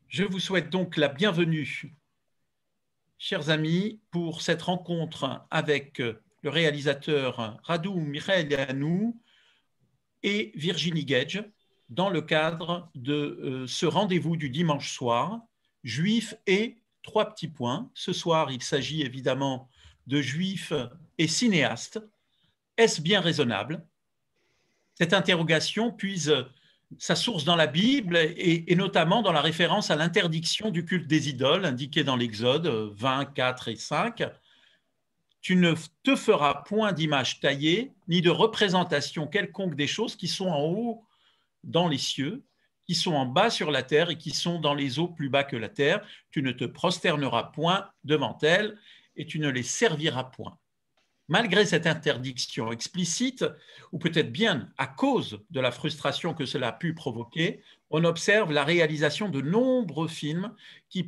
Je vous souhaite donc la bienvenue, chers amis, pour cette rencontre avec le réalisateur Radu Mihailanu et Virginie Gage dans le cadre de ce rendez-vous du dimanche soir, Juifs et trois petits points. Ce soir, il s'agit évidemment de Juifs et cinéastes. Est-ce bien raisonnable? Cette interrogation puise sa source dans la Bible et notamment dans la référence à l'interdiction du culte des idoles indiquée dans l'Exode 20, 4 et 5. Tu ne te feras point d'image taillée, ni de représentation quelconque des choses qui sont en haut dans les cieux, qui sont en bas sur la terre et qui sont dans les eaux plus bas que la terre. Tu ne te prosterneras point devant elles et tu ne les serviras point. Malgré cette interdiction explicite, ou peut-être bien à cause de la frustration que cela a pu provoquer, on observe la réalisation de nombreux films qui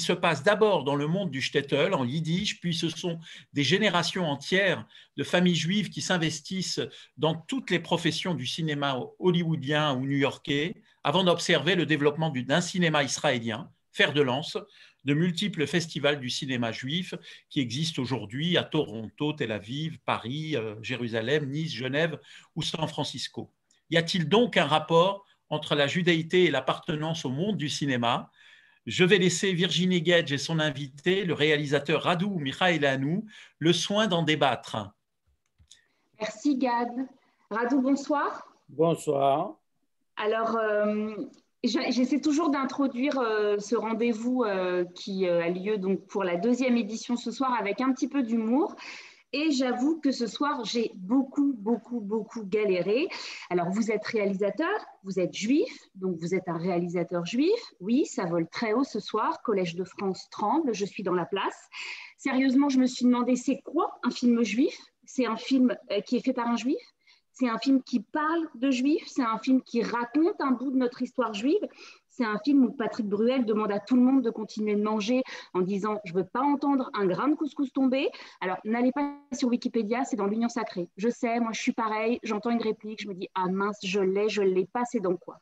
se passent d'abord dans le monde du shtetl, en yiddish, puis ce sont des générations entières de familles juives qui s'investissent dans toutes les professions du cinéma hollywoodien ou new-yorkais, avant d'observer le développement d'un cinéma israélien, fer de lance, de multiples festivals du cinéma juif qui existent aujourd'hui à Toronto, Tel Aviv, Paris, Jérusalem, Nice, Genève ou San Francisco. Y a-t-il donc un rapport entre la judaïté et l'appartenance au monde du cinéma? Je vais laisser Virginie Gage et son invité, le réalisateur Radu Mihailanu, le soin d'en débattre. Merci Gad. Radu, bonsoir. Bonsoir. Alors, j'essaie toujours d'introduire ce rendez-vous qui a lieu donc pour la deuxième édition ce soir avec un petit peu d'humour. Et j'avoue que ce soir, j'ai beaucoup galéré. Alors, vous êtes réalisateur, vous êtes juif, donc vous êtes un réalisateur juif. Oui, ça vole très haut ce soir. Collège de France tremble, je suis dans la place. Sérieusement, je me suis demandé, c'est quoi un film juif? C'est un film qui est fait par un juif? C'est un film qui parle de juifs? C'est un film qui raconte un bout de notre histoire juive? C'est un film où Patrick Bruel demande à tout le monde de continuer de manger en disant « je ne veux pas entendre un grain de couscous tomber ». Alors, n'allez pas sur Wikipédia, c'est dans l'Union sacrée. Je sais, moi je suis pareil, j'entends une réplique, je me dis « ah mince, je l'ai pas, c'est dans quoi ?»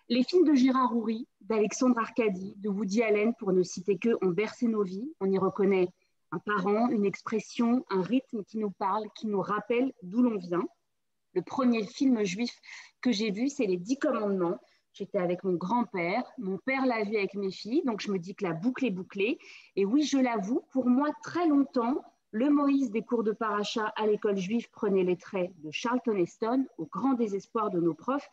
Les films de Gérard Houry, d'Alexandre Arcadi, de Woody Allen, pour ne citer que, ont bercé nos vies. On y reconnaît un parent, une expression, un rythme qui nous parle, qui nous rappelle d'où l'on vient. Le premier film juif que j'ai vu, c'est Les 10 commandements. J'étais avec mon grand-père, mon père l'a vu avec mes filles, donc je me dis que la boucle est bouclée. Et oui, je l'avoue, pour moi, très longtemps, le Moïse des cours de paracha à l'école juive prenait les traits de Charlton Heston, au grand désespoir de nos profs,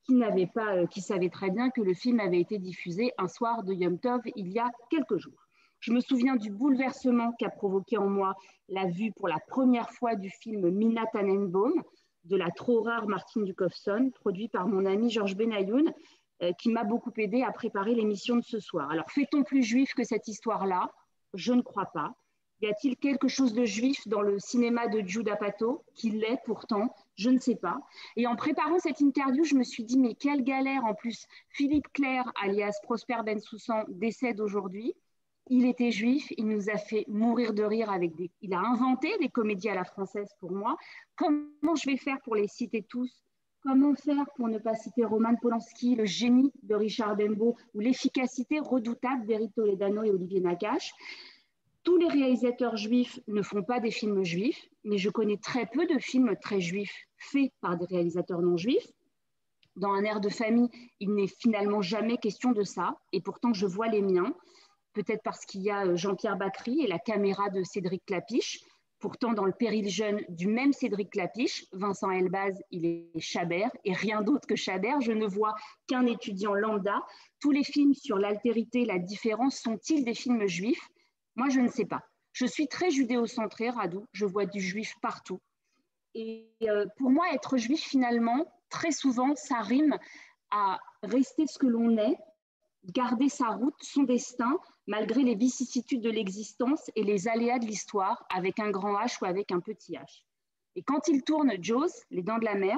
qui savaient très bien que le film avait été diffusé un soir de Yom Tov il y a quelques jours. Je me souviens du bouleversement qu'a provoqué en moi la vue pour la première fois du film Mina Tannenbaum, de la trop rare Martine Dukowson, produit par mon ami Georges Benayoun, qui m'a beaucoup aidé à préparer l'émission de ce soir. Alors, fait-on plus juif que cette histoire-là? Je ne crois pas. Y a-t-il quelque chose de juif dans le cinéma de Judah Pato? Qu'il l'est pourtant, je ne sais pas. Et en préparant cette interview, je me suis dit, mais quelle galère. En plus, Philippe Clair, alias Prosper Bensoussan, décède aujourd'hui. Il était juif, il nous a fait mourir de rire il a inventé des comédies à la française pour moi. Comment je vais faire pour les citer tous? Comment faire pour ne pas citer Roman Polanski, le génie de Richard Dembo ou l'efficacité redoutable d'Eric Toledano et Olivier Nakache? Tous les réalisateurs juifs ne font pas des films juifs, mais je connais très peu de films très juifs faits par des réalisateurs non juifs. Dans Un air de famille, il n'est finalement jamais question de ça, et pourtant je vois les miens. Peut-être parce qu'il y a Jean-Pierre Bacry et la caméra de Cédric Clapiche. Pourtant, dans Le péril jeune du même Cédric Clapiche, Vincent Elbaz, il est Chabert et rien d'autre que Chabert. Je ne vois qu'un étudiant lambda. Tous les films sur l'altérité, la différence, sont-ils des films juifs? Moi, je ne sais pas. Je suis très judéo-centrée, Radu. Je vois du juif partout. Et pour moi, être juif, finalement, très souvent, ça rime à rester ce que l'on est, garder sa route, son destin, malgré les vicissitudes de l'existence et les aléas de l'histoire, avec un grand H ou avec un petit H. Et quand il tourne Jaws, Les Dents de la Mer,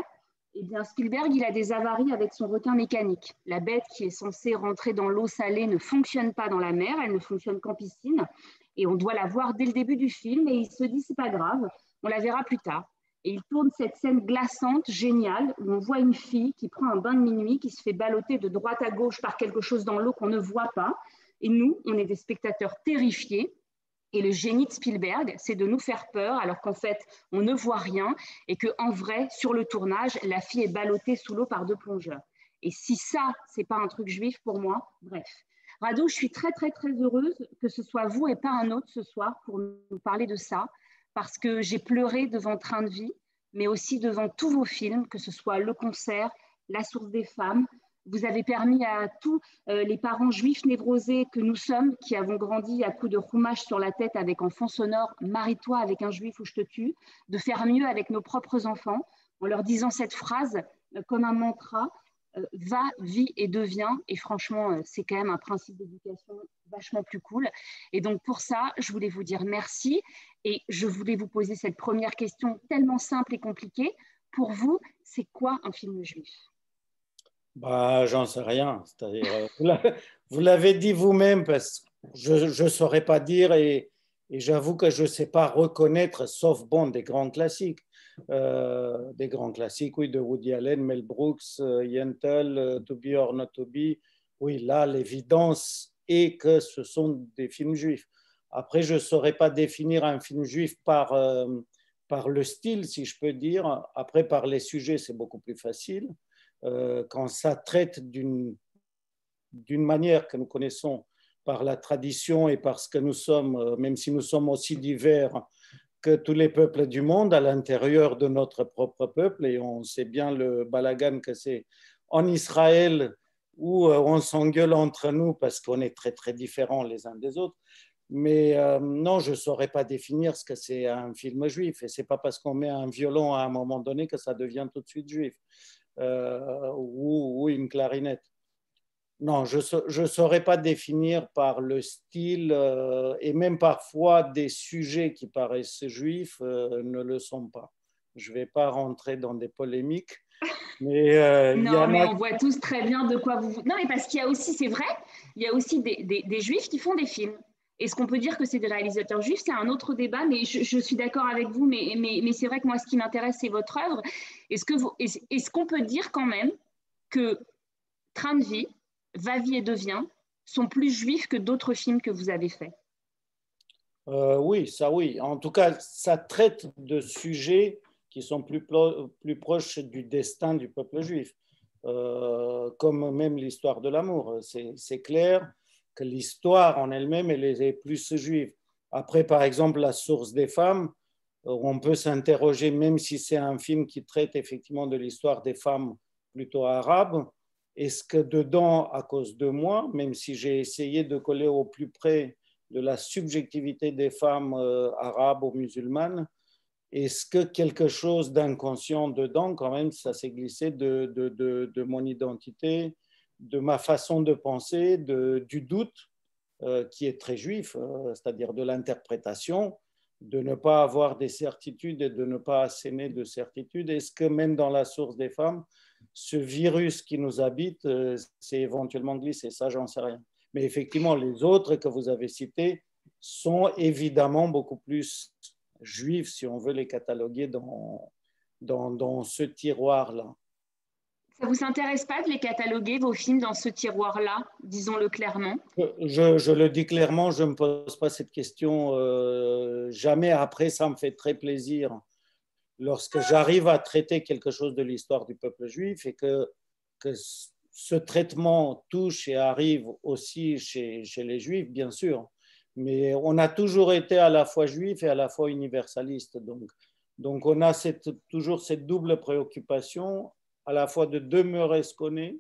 eh bien Spielberg, il a des avaries avec son requin mécanique. La bête qui est censée rentrer dans l'eau salée ne fonctionne pas dans la mer, elle ne fonctionne qu'en piscine, et on doit la voir dès le début du film, et il se dit, c'est pas grave, on la verra plus tard. Et il tourne cette scène glaçante, géniale, où on voit une fille qui prend un bain de minuit, qui se fait balloter de droite à gauche par quelque chose dans l'eau qu'on ne voit pas. Et nous, on est des spectateurs terrifiés. Et le génie de Spielberg, c'est de nous faire peur, alors qu'en fait, on ne voit rien, et qu'en vrai, sur le tournage, la fille est ballottée sous l'eau par deux plongeurs. Et si ça, c'est pas un truc juif pour moi, bref. Rado, je suis très, très, très heureuse que ce soit vous et pas un autre ce soir pour nous parler de ça, parce que j'ai pleuré devant Train de vie, mais aussi devant tous vos films, que ce soit Le Concert, La Source des femmes. Vous avez permis à tous les parents juifs névrosés que nous sommes, qui avons grandi à coups de roumage sur la tête avec en fond sonore « Marie-toi avec un juif ou je te tue », de faire mieux avec nos propres enfants en leur disant cette phrase comme un mantra va, vis et deviens. Et franchement, c'est quand même un principe d'éducation vachement plus cool. Et donc pour ça, je voulais vous dire merci. Et je voulais vous poser cette première question tellement simple et compliquée. Pour vous, c'est quoi un film juif? Bah, j'en sais rien. C'est-à-dire, vous l'avez dit vous-même, parce que je ne saurais pas dire et j'avoue que je ne sais pas reconnaître, sauf bon, des grands classiques. Des grands classiques, oui, de Woody Allen, Mel Brooks, Yentl, To Be or Not to Be. Oui, là, l'évidence est que ce sont des films juifs. Après, je ne saurais pas définir un film juif par le style, si je peux dire. Après, par les sujets, c'est beaucoup plus facile. Quand ça traite d'une manière que nous connaissons par la tradition et parce que nous sommes, même si nous sommes aussi divers que tous les peuples du monde, à l'intérieur de notre propre peuple, et on sait bien le balagan que c'est en Israël où on s'engueule entre nous parce qu'on est très très différents les uns des autres. Mais non, je ne saurais pas définir ce que c'est un film juif, et ce n'est pas parce qu'on met un violon à un moment donné que ça devient tout de suite juif. Ou une clarinette. Non, je ne saurais pas définir par le style et même parfois des sujets qui paraissent juifs ne le sont pas. Je ne vais pas rentrer dans des polémiques, mais non, mais on voit tous très bien de quoi vous... Non, mais parce qu'il y a aussi, c'est vrai, il y a aussi des juifs qui font des films. Est-ce qu'on peut dire que c'est des réalisateurs juifs? C'est un autre débat, mais je suis d'accord avec vous, mais c'est vrai que moi, ce qui m'intéresse, c'est votre œuvre. Est-ce qu'on peut dire quand même que Train de vie, Va, vie et devient sont plus juifs que d'autres films que vous avez faits? Oui, ça oui. En tout cas, ça traite de sujets qui sont plus proches du destin du peuple juif, comme même l'histoire de l'amour. C'est clair que l'histoire en elle-même, elle est plus juive. Après, par exemple, La Source des femmes, on peut s'interroger, même si c'est un film qui traite effectivement de l'histoire des femmes plutôt arabes, est-ce que dedans, à cause de moi, même si j'ai essayé de coller au plus près de la subjectivité des femmes arabes ou musulmanes, est-ce que quelque chose d'inconscient dedans, quand même, ça s'est glissé de mon identité, de ma façon de penser, du doute qui est très juif, c'est-à-dire de l'interprétation, de ne pas avoir des certitudes et de ne pas asséner de certitudes. Est-ce que même dans La Source des femmes, ce virus qui nous habite s'est éventuellement glissé? Ça, j'en sais rien. Mais effectivement, les autres que vous avez cités sont évidemment beaucoup plus juifs, si on veut les cataloguer dans ce tiroir-là. Ça ne vous intéresse pas de les cataloguer, vos films, dans ce tiroir-là, disons-le clairement? Je le dis clairement, je ne me pose pas cette question jamais. Après, ça me fait très plaisir lorsque j'arrive à traiter quelque chose de l'histoire du peuple juif et que ce traitement touche et arrive aussi chez les juifs, bien sûr. Mais on a toujours été à la fois juif et à la fois universaliste. Donc on a toujours cette double préoccupation, à la fois de demeurer ce qu'on est,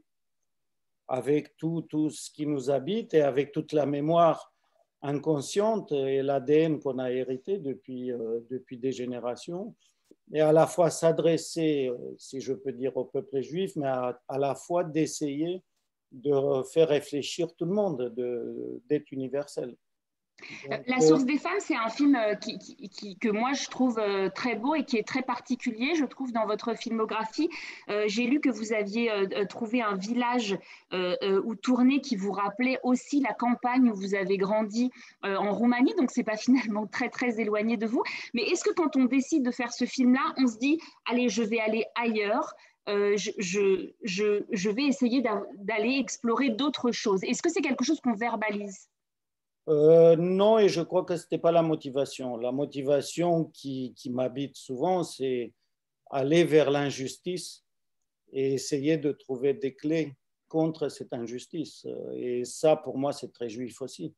avec tout ce qui nous habite et avec toute la mémoire inconsciente et l'ADN qu'on a hérité depuis des générations, et à la fois s'adresser, si je peux dire, au peuple juif, mais à la fois d'essayer de faire réfléchir tout le monde, d'être universel. Donc, La source des femmes, c'est un film que moi je trouve très beau et qui est très particulier, je trouve, dans votre filmographie. J'ai lu que vous aviez trouvé un village où tourner qui vous rappelait aussi la campagne où vous avez grandi en Roumanie, donc c'est pas finalement très très éloigné de vous. Mais est-ce que quand on décide de faire ce film-là, on se dit, allez, je vais aller ailleurs, je vais essayer d'aller explorer d'autres choses. Est-ce que c'est quelque chose qu'on verbalise? non, et je crois que ce n'était pas la motivation. La motivation qui m'habite souvent, c'est aller vers l'injustice et essayer de trouver des clés contre cette injustice. Et ça, pour moi, c'est très juif aussi.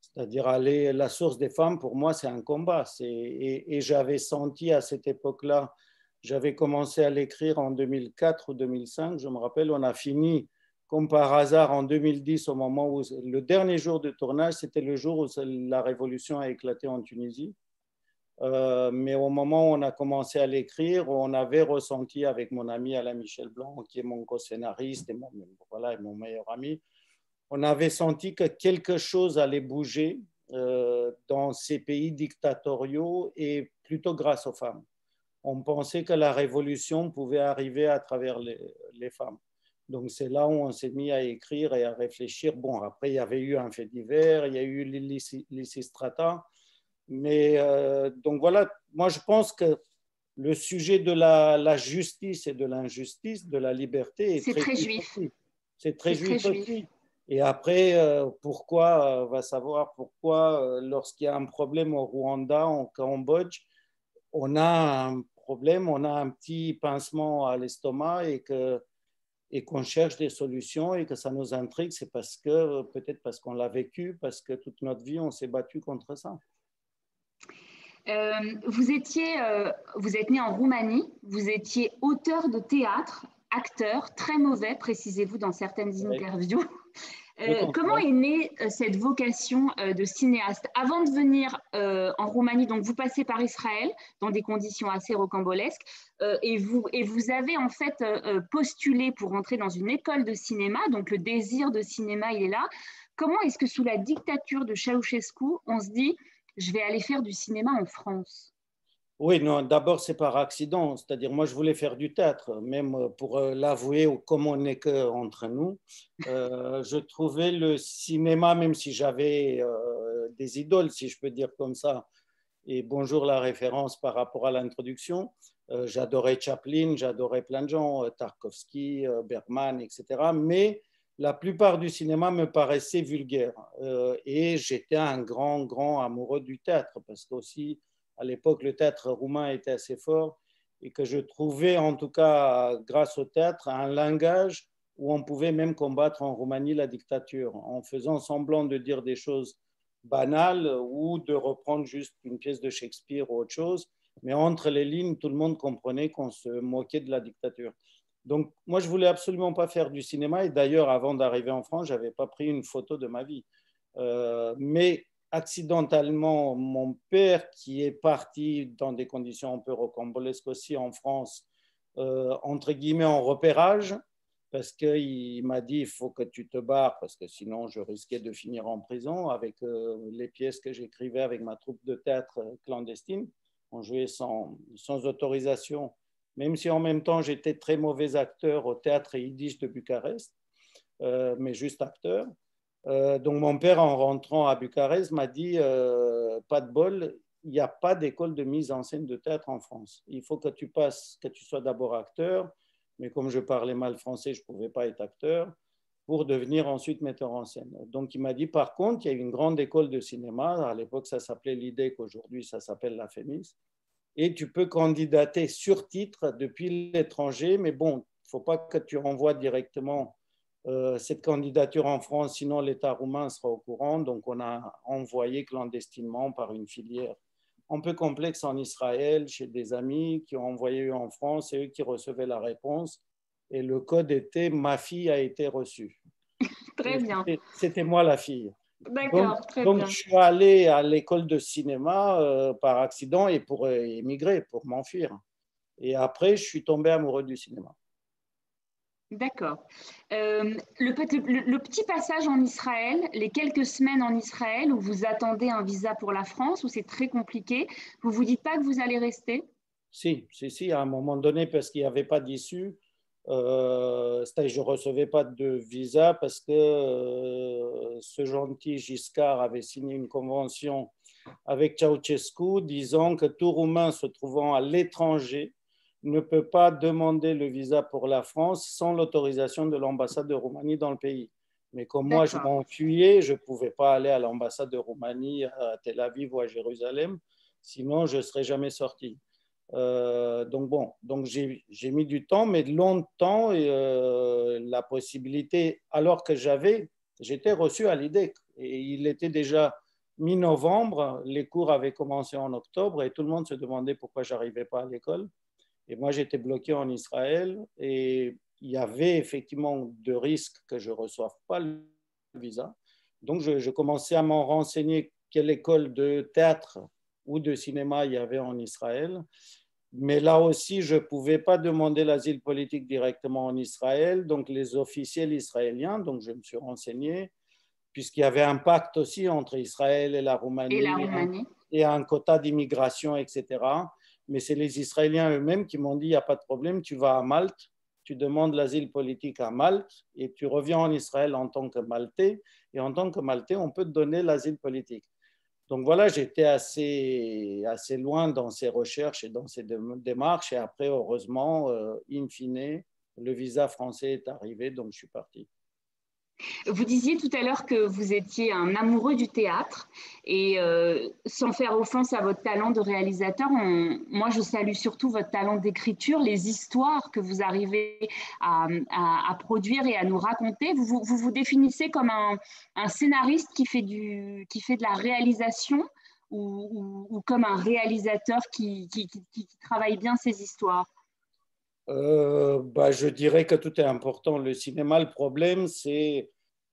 C'est-à-dire aller, la source des femmes, pour moi, c'est un combat. Et j'avais senti à cette époque-là, j'avais commencé à l'écrire en 2004 ou 2005, je me rappelle, on a fini comme par hasard en 2010, au moment où le dernier jour de tournage, c'était le jour où la révolution a éclaté en Tunisie. Mais au moment où on a commencé à l'écrire, on avait ressenti avec mon ami Alain Michel Blanc, qui est mon co-scénariste et mon meilleur ami, on avait senti que quelque chose allait bouger dans ces pays dictatoriaux et plutôt grâce aux femmes. On pensait que la révolution pouvait arriver à travers les femmes. Donc c'est là où on s'est mis à écrire et à réfléchir. Bon, après, il y avait eu un fait divers, il y a eu Lysistrata. Mais donc voilà, moi je pense que le sujet de la justice et de l'injustice, de la liberté est très juif. Aussi. C'est très juif aussi. Et après, pourquoi, va savoir pourquoi, lorsqu'il y a un problème au Rwanda, en Cambodge, on a un problème, on a un petit pincement à l'estomac et qu'on cherche des solutions et que ça nous intrigue, c'est parce que, peut-être parce qu'on l'a vécu, parce que toute notre vie, on s'est battu contre ça. Vous êtes né en Roumanie, vous étiez auteur de théâtre, acteur, très mauvais, précisez-vous dans certaines interviews. Comment est née cette vocation de cinéaste? Avant de venir en Roumanie, donc vous passez par Israël dans des conditions assez rocambolesques et vous avez en fait postulé pour entrer dans une école de cinéma, donc le désir de cinéma, il est là. Comment est-ce que sous la dictature de Ceausescu, on se dit je vais aller faire du cinéma en France? Oui, non, d'abord, c'est par accident. C'est-à-dire, moi, je voulais faire du théâtre, même pour l'avouer, comme on n'est qu'entre nous. Je trouvais le cinéma, même si j'avais des idoles, si je peux dire comme ça, et bonjour la référence par rapport à l'introduction, j'adorais Chaplin, j'adorais plein de gens, Tarkovsky, Bergman, etc. Mais la plupart du cinéma me paraissait vulgaire. Et j'étais un grand, grand amoureux du théâtre, parce qu'aussi, à l'époque, le théâtre roumain était assez fort et que je trouvais, en tout cas, grâce au théâtre, un langage où on pouvait même combattre en Roumanie la dictature, en faisant semblant de dire des choses banales ou de reprendre juste une pièce de Shakespeare ou autre chose. Mais entre les lignes, tout le monde comprenait qu'on se moquait de la dictature. Donc, moi, je voulais absolument pas faire du cinéma. Et d'ailleurs, avant d'arriver en France, je n'avais pas pris une photo de ma vie. Mais accidentellement, mon père, qui est parti dans des conditions un peu rocambolesques aussi en France, entre guillemets en repérage, parce qu'il m'a dit il faut que tu te barres, parce que sinon je risquais de finir en prison avec les pièces que j'écrivais avec ma troupe de théâtre clandestine. On jouait sans autorisation, même si en même temps j'étais très mauvais acteur au théâtre yiddish de Bucarest, mais juste acteur. Donc mon père, en rentrant à Bucarest, m'a dit pas de bol, il n'y a pas d'école de mise en scène de théâtre en France. Il faut que tu sois d'abord acteur, mais comme je parlais mal français, je ne pouvais pas être acteur, pour devenir ensuite metteur en scène. Donc il m'a dit, par contre, il y a une grande école de cinéma, à l'époque ça s'appelait l'IDEC, aujourd'hui ça s'appelle la FEMIS, et tu peux candidater sur titre depuis l'étranger, mais bon, il ne faut pas que tu renvoies directement cette candidature en France, sinon l'État roumain sera au courant. Donc, on a envoyé clandestinement par une filière un peu complexe en Israël, chez des amis qui ont envoyé en France et eux qui recevaient la réponse. Et le code était « ma fille a été reçue ». Très bien. C'était moi la fille. D'accord, très bien. Donc, je suis allé à l'école de cinéma par accident et pour émigrer, pour m'enfuir. Et après, je suis tombé amoureux du cinéma. D'accord. Le petit passage en Israël, les quelques semaines en Israël où vous attendez un visa pour la France, où c'est très compliqué, vous vous dites pas que vous allez rester? Si, à un moment donné, parce qu'il n'y avait pas d'issue, c'est-à-dire je ne recevais pas de visa parce que ce gentil Giscard avait signé une convention avec Ceausescu disant que tout Roumain se trouvant à l'étranger ne peut pas demander le visa pour la France sans l'autorisation de l'ambassade de Roumanie dans le pays. Mais comme moi, je D'accord. m'enfuyais, je ne pouvais pas aller à l'ambassade de Roumanie à Tel Aviv ou à Jérusalem, sinon je ne serais jamais sorti. Donc j'ai mis du temps, mais longtemps, la possibilité, alors que j'étais reçu à l'IDEC et il était déjà mi-novembre, les cours avaient commencé en octobre et tout le monde se demandait pourquoi j'arrivais pas à l'école. Et moi, j'étais bloqué en Israël et il y avait effectivement de risques que je ne reçoive pas le visa. Donc, je commençais à m'en renseigner quelle école de théâtre ou de cinéma il y avait en Israël. Mais là aussi, je ne pouvais pas demander l'asile politique directement en Israël. Donc, les officiels israéliens, donc je me suis renseigné, puisqu'il y avait un pacte aussi entre Israël et la Et la Roumanie Roumanie? et un quota d'immigration, etc. Mais c'est les Israéliens eux-mêmes qui m'ont dit, il n'y a pas de problème, tu vas à Malte, tu demandes l'asile politique à Malte et tu reviens en Israël en tant que Maltais. Et en tant que Maltais, on peut te donner l'asile politique. Donc voilà, j'étais assez loin dans ces recherches et dans ces démarches. Et après, heureusement, in fine, le visa français est arrivé, donc je suis parti. Vous disiez tout à l'heure que vous étiez un amoureux du théâtre et sans faire offense à votre talent de réalisateur, moi je salue surtout votre talent d'écriture, les histoires que vous arrivez à produire et à nous raconter. Vous définissez comme un scénariste qui fait de la réalisation ou comme un réalisateur qui travaille bien ses histoires? Je dirais que tout est important. Le cinéma, le problème, c'est,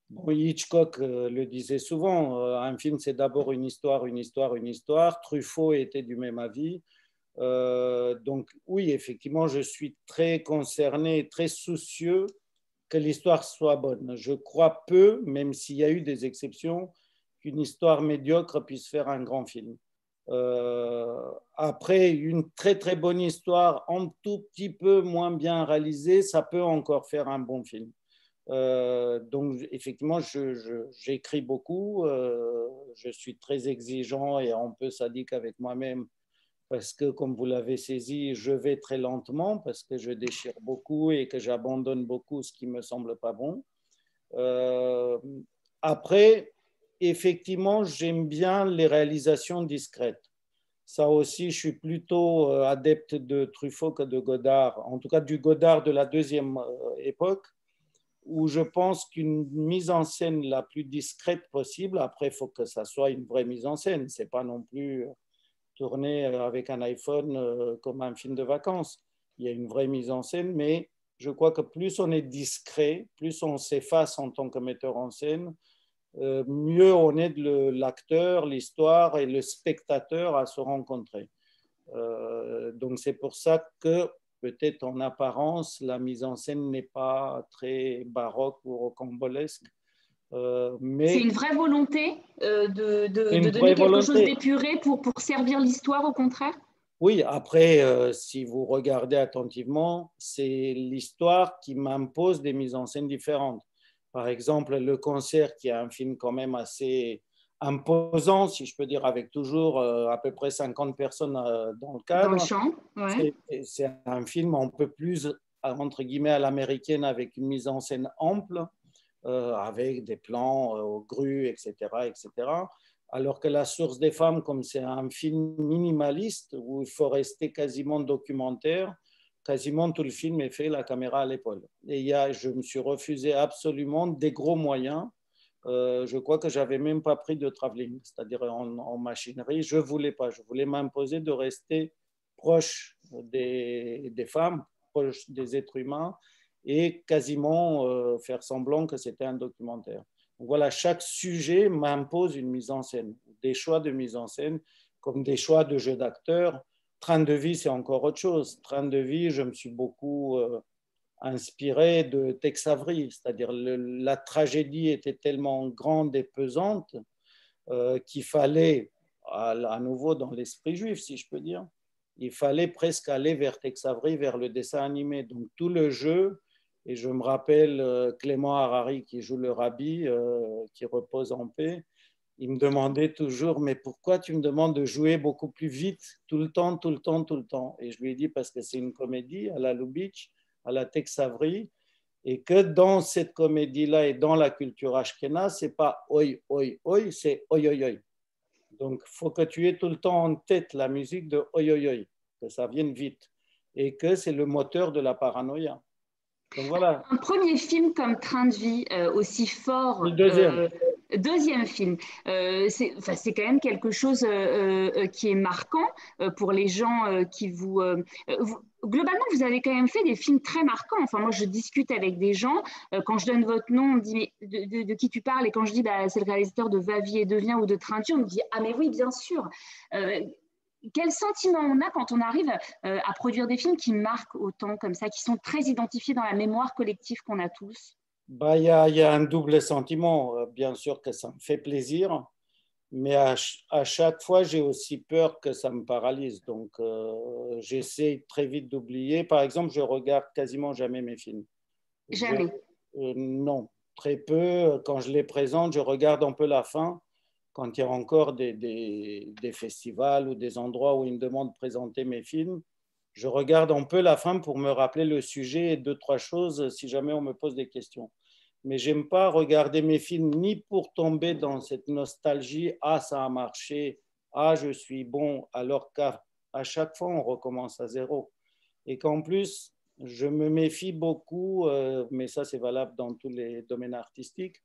bon, Hitchcock le disait souvent, un film, c'est d'abord une histoire, une histoire, une histoire. Truffaut était du même avis. Donc oui, effectivement, je suis très concerné, très soucieux que l'histoire soit bonne. Je crois peu, même s'il y a eu des exceptions, qu'une histoire médiocre puisse faire un grand film. Après, une très très bonne histoire, un tout petit peu moins bien réalisée, ça peut encore faire un bon film. Donc effectivement, j'écris beaucoup, je suis très exigeant et un peu sadique avec moi-même parce que, comme vous l'avez saisi, je vais très lentement parce que je déchire beaucoup et que j'abandonne beaucoup ce qui ne me semble pas bon. Euh, Après, effectivement, j'aime bien les réalisations discrètes. Ça aussi, je suis plutôt adepte de Truffaut que de Godard, en tout cas du Godard de la deuxième époque, où je pense qu'une mise en scène la plus discrète possible, après, il faut que ça soit une vraie mise en scène, c'est pas non plus tourné avec un iPhone comme un film de vacances. Il y a une vraie mise en scène, mais je crois que plus on est discret, plus on s'efface en tant que metteur en scène, mieux on aide l'acteur, l'histoire et le spectateur à se rencontrer. Donc c'est pour ça que peut-être en apparence, la mise en scène n'est pas très baroque ou rocambolesque. C'est une Mais vraie volonté une de donner vraie quelque chose volonté. d'épuré pour servir l'histoire, au contraire? Oui, après, si vous regardez attentivement, c'est l'histoire qui m'impose des mises en scène différentes. Par exemple, Le Concert, qui est un film quand même assez imposant, si je peux dire, avec toujours à peu près 50 personnes dans le Dans le cadre. champ, ouais. C'est un film un peu plus, entre guillemets, à l'américaine, avec une mise en scène ample, avec des plans aux grues, etc., etc. Alors que La Source des femmes, comme c'est un film minimaliste où il faut rester quasiment documentaire, quasiment tout le film est fait la caméra à l'épaule. Et je me suis refusé absolument des gros moyens. Je crois que j'avais même pas pris de travelling, c'est-à-dire en machinerie. Je voulais pas. Je voulais m'imposer de rester proche des femmes, proche des êtres humains et quasiment faire semblant que c'était un documentaire. Donc voilà, chaque sujet m'impose une mise en scène, des choix de mise en scène, comme des choix de jeu d'acteur. Train de vie, c'est encore autre chose. Train de vie, je me suis beaucoup inspiré de Tex Avery, c'est-à-dire la tragédie était tellement grande et pesante qu'il fallait, à nouveau dans l'esprit juif, si je peux dire, il fallait presque aller vers Tex Avery, vers le dessin animé. Donc tout le jeu, et je me rappelle Clément Harari qui joue le rabbi, qui repose en paix, il me demandait toujours, mais pourquoi tu me demandes de jouer beaucoup plus vite, tout le temps, tout le temps, tout le temps? Et je lui ai dit, parce que c'est une comédie à la Lubitsch, à la Tex Avery, et que dans cette comédie-là et dans la culture ashkénaze, c'est pas oi, oi, oi, c'est oi, oi, oi. Donc, il faut que tu aies tout le temps en tête la musique de oi, oi, oi, que ça vienne vite, et que c'est le moteur de la paranoïa. Donc voilà. Un premier film comme Train de vie, aussi fort, Le deuxième. deuxième film, c'est quand même quelque chose qui est marquant pour les gens qui globalement, vous avez quand même fait des films très marquants. Enfin, moi, je discute avec des gens. Quand je donne votre nom, on me dit mais de qui tu parles? Et quand je dis bah, c'est le réalisateur de Va, vie et devient ou de Train de vie, on me dit ah mais oui, bien sûr. Quel sentiment on a quand on arrive à produire des films qui marquent autant comme ça, qui sont très identifiés dans la mémoire collective qu'on a tous? Bah, y a un double sentiment. Bien sûr que ça me fait plaisir, mais à chaque fois, j'ai aussi peur que ça me paralyse. Donc, j'essaie très vite d'oublier. Par exemple, je regarde quasiment jamais mes films. Jamais. Non, très peu. Quand je les présente, je regarde un peu la fin. Quand il y a encore des festivals ou des endroits où ils me demandent de présenter mes films, je regarde un peu la fin pour me rappeler le sujet et deux, trois choses si jamais on me pose des questions. Mais j'aime pas regarder mes films ni pour tomber dans cette nostalgie, ah ça a marché, ah je suis bon, alors qu'à chaque fois on recommence à zéro. Et qu'en plus, je me méfie beaucoup, mais ça c'est valable dans tous les domaines artistiques,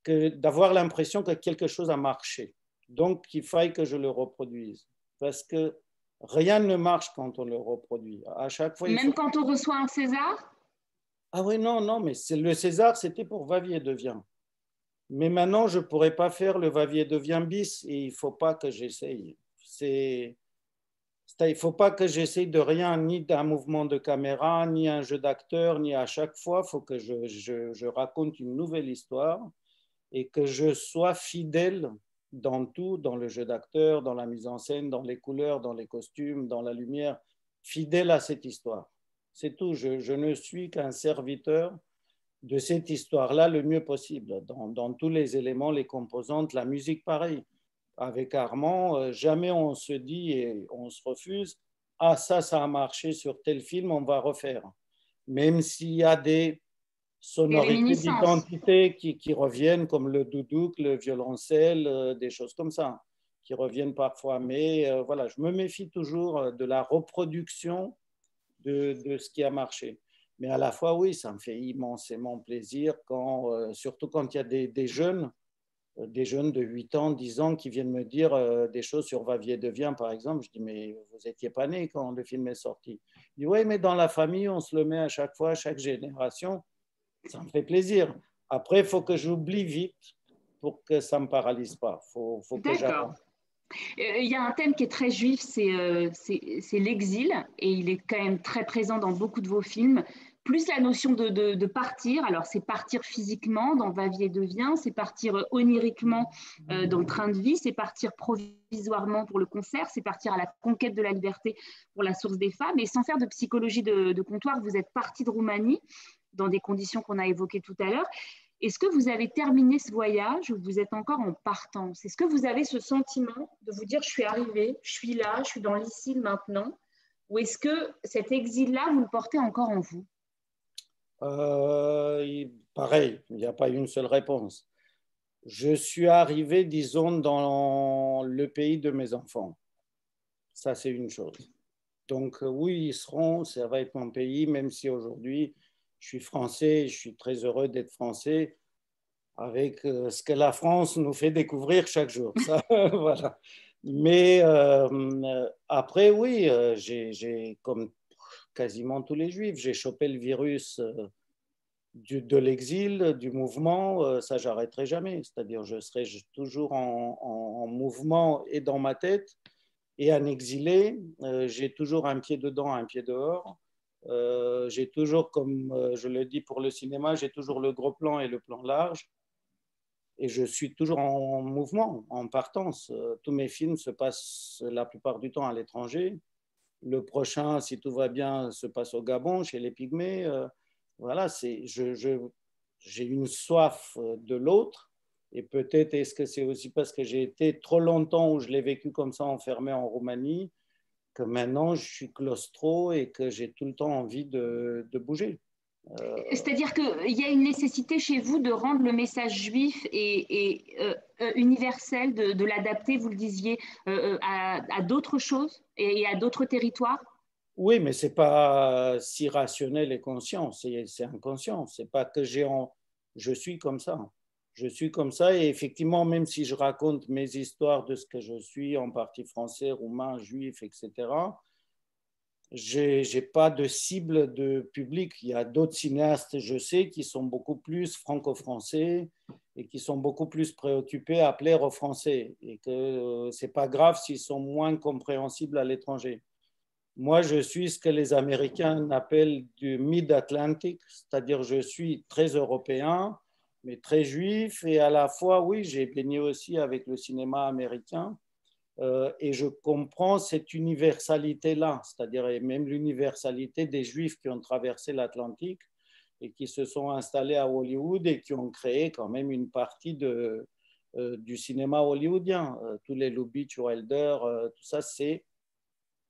d'avoir l'impression que quelque chose a marché. Donc, il faille que je le reproduise. Parce que rien ne marche quand on le reproduit. À chaque fois, il Même faut... quand on reçoit un César? Ah oui, non, non, mais le César, c'était pour Va-vie et devient. Mais maintenant, je ne pourrais pas faire le Va-vie et devient bis et il ne faut pas que j'essaye. Il ne faut pas que j'essaye de rien, ni d'un mouvement de caméra, ni un jeu d'acteur, ni à chaque fois, il faut que je raconte une nouvelle histoire et que je sois fidèle dans tout, dans le jeu d'acteur, dans la mise en scène, dans les couleurs, dans les costumes, dans la lumière, fidèle à cette histoire. C'est tout, je ne suis qu'un serviteur de cette histoire-là le mieux possible, dans tous les éléments, les composantes, la musique pareil. Avec Armand, jamais on se dit et on se refuse, ah ça a marché sur tel film, on va refaire. Même s'il y a des sonorités d'identité qui reviennent, comme le doudouk, le violoncelle, des choses comme ça, qui reviennent parfois. Mais voilà, je me méfie toujours de la reproduction de ce qui a marché. Mais à la fois, oui, ça me fait immensément plaisir, surtout quand il y a des jeunes de 8 ans, 10 ans qui viennent me dire des choses sur Va-vie devient, par exemple. Je dis, mais vous n'étiez pas né quand le film est sorti. Il dit, oui, mais dans la famille, on se le met à chaque fois, à chaque génération. Ça me fait plaisir. Après, il faut que j'oublie vite pour que ça ne me paralyse pas. Faut que j'avance. Il y a un thème qui est très juif, c'est l'exil, et il est quand même très présent dans beaucoup de vos films. Plus la notion de partir, alors c'est partir physiquement dans Va-vie et devient, c'est partir oniriquement dans le train de vie, c'est partir provisoirement pour le concert, c'est partir à la conquête de la liberté pour la source des femmes. Et sans faire de psychologie de comptoir, vous êtes parti de Roumanie dans des conditions qu'on a évoquées tout à l'heure. Est-ce que vous avez terminé ce voyage ou vous êtes encore en partance? Est-ce que vous avez ce sentiment de vous dire je suis arrivé, je suis là, je suis dans l'ici maintenant? Ou est-ce que cet exil-là, vous le portez encore en vous? Pareil, il n'y a pas une seule réponse. Je suis arrivé, disons, dans le pays de mes enfants. Ça, c'est une chose. Donc oui, ils seront, ça va être mon pays, même si aujourd'hui, je suis français, je suis très heureux d'être français, avec ce que la France nous fait découvrir chaque jour. Ça, voilà. Mais après, oui, j'ai, comme quasiment tous les juifs, j'ai chopé le virus de l'exil, du mouvement, ça, j'arrêterai jamais. C'est-à-dire, je serai toujours en mouvement et dans ma tête. Et en exilé, j'ai toujours un pied dedans, un pied dehors. J'ai toujours, comme je le dis pour le cinéma, j'ai toujours le gros plan et le plan large. Et je suis toujours en mouvement, en partance. Tous mes films se passent la plupart du temps à l'étranger. Le prochain, si tout va bien, se passe au Gabon, chez les Pygmées. Voilà, j'ai une soif de l'autre. Et peut-être est-ce que c'est aussi parce que j'ai été trop longtemps où je l'ai vécu comme ça, enfermé en Roumanie, que maintenant je suis claustro et que j'ai tout le temps envie de bouger. C'est-à-dire qu'il y a une nécessité chez vous de rendre le message juif et universel, de l'adapter, vous le disiez, à d'autres choses et à d'autres territoires? Oui, mais ce n'est pas si rationnel et conscient, c'est inconscient. C'est pas que je suis comme ça. Je suis comme ça et effectivement, même si je raconte mes histoires de ce que je suis, en partie français, roumain, juif, etc., je n'ai pas de cible de public. Il y a d'autres cinéastes, je sais, qui sont beaucoup plus franco-français et qui sont beaucoup plus préoccupés à plaire aux Français et que ce n'est pas grave s'ils sont moins compréhensibles à l'étranger. Moi, je suis ce que les Américains appellent du mid-Atlantic, c'est-à-dire je suis très européen, mais très juif, et à la fois, oui, j'ai baigné aussi avec le cinéma américain, et je comprends cette universalité-là, c'est-à-dire même l'universalité des Juifs qui ont traversé l'Atlantique et qui se sont installés à Hollywood et qui ont créé quand même une partie du cinéma hollywoodien. Tous les Lubitsch, Wilder, tout ça, il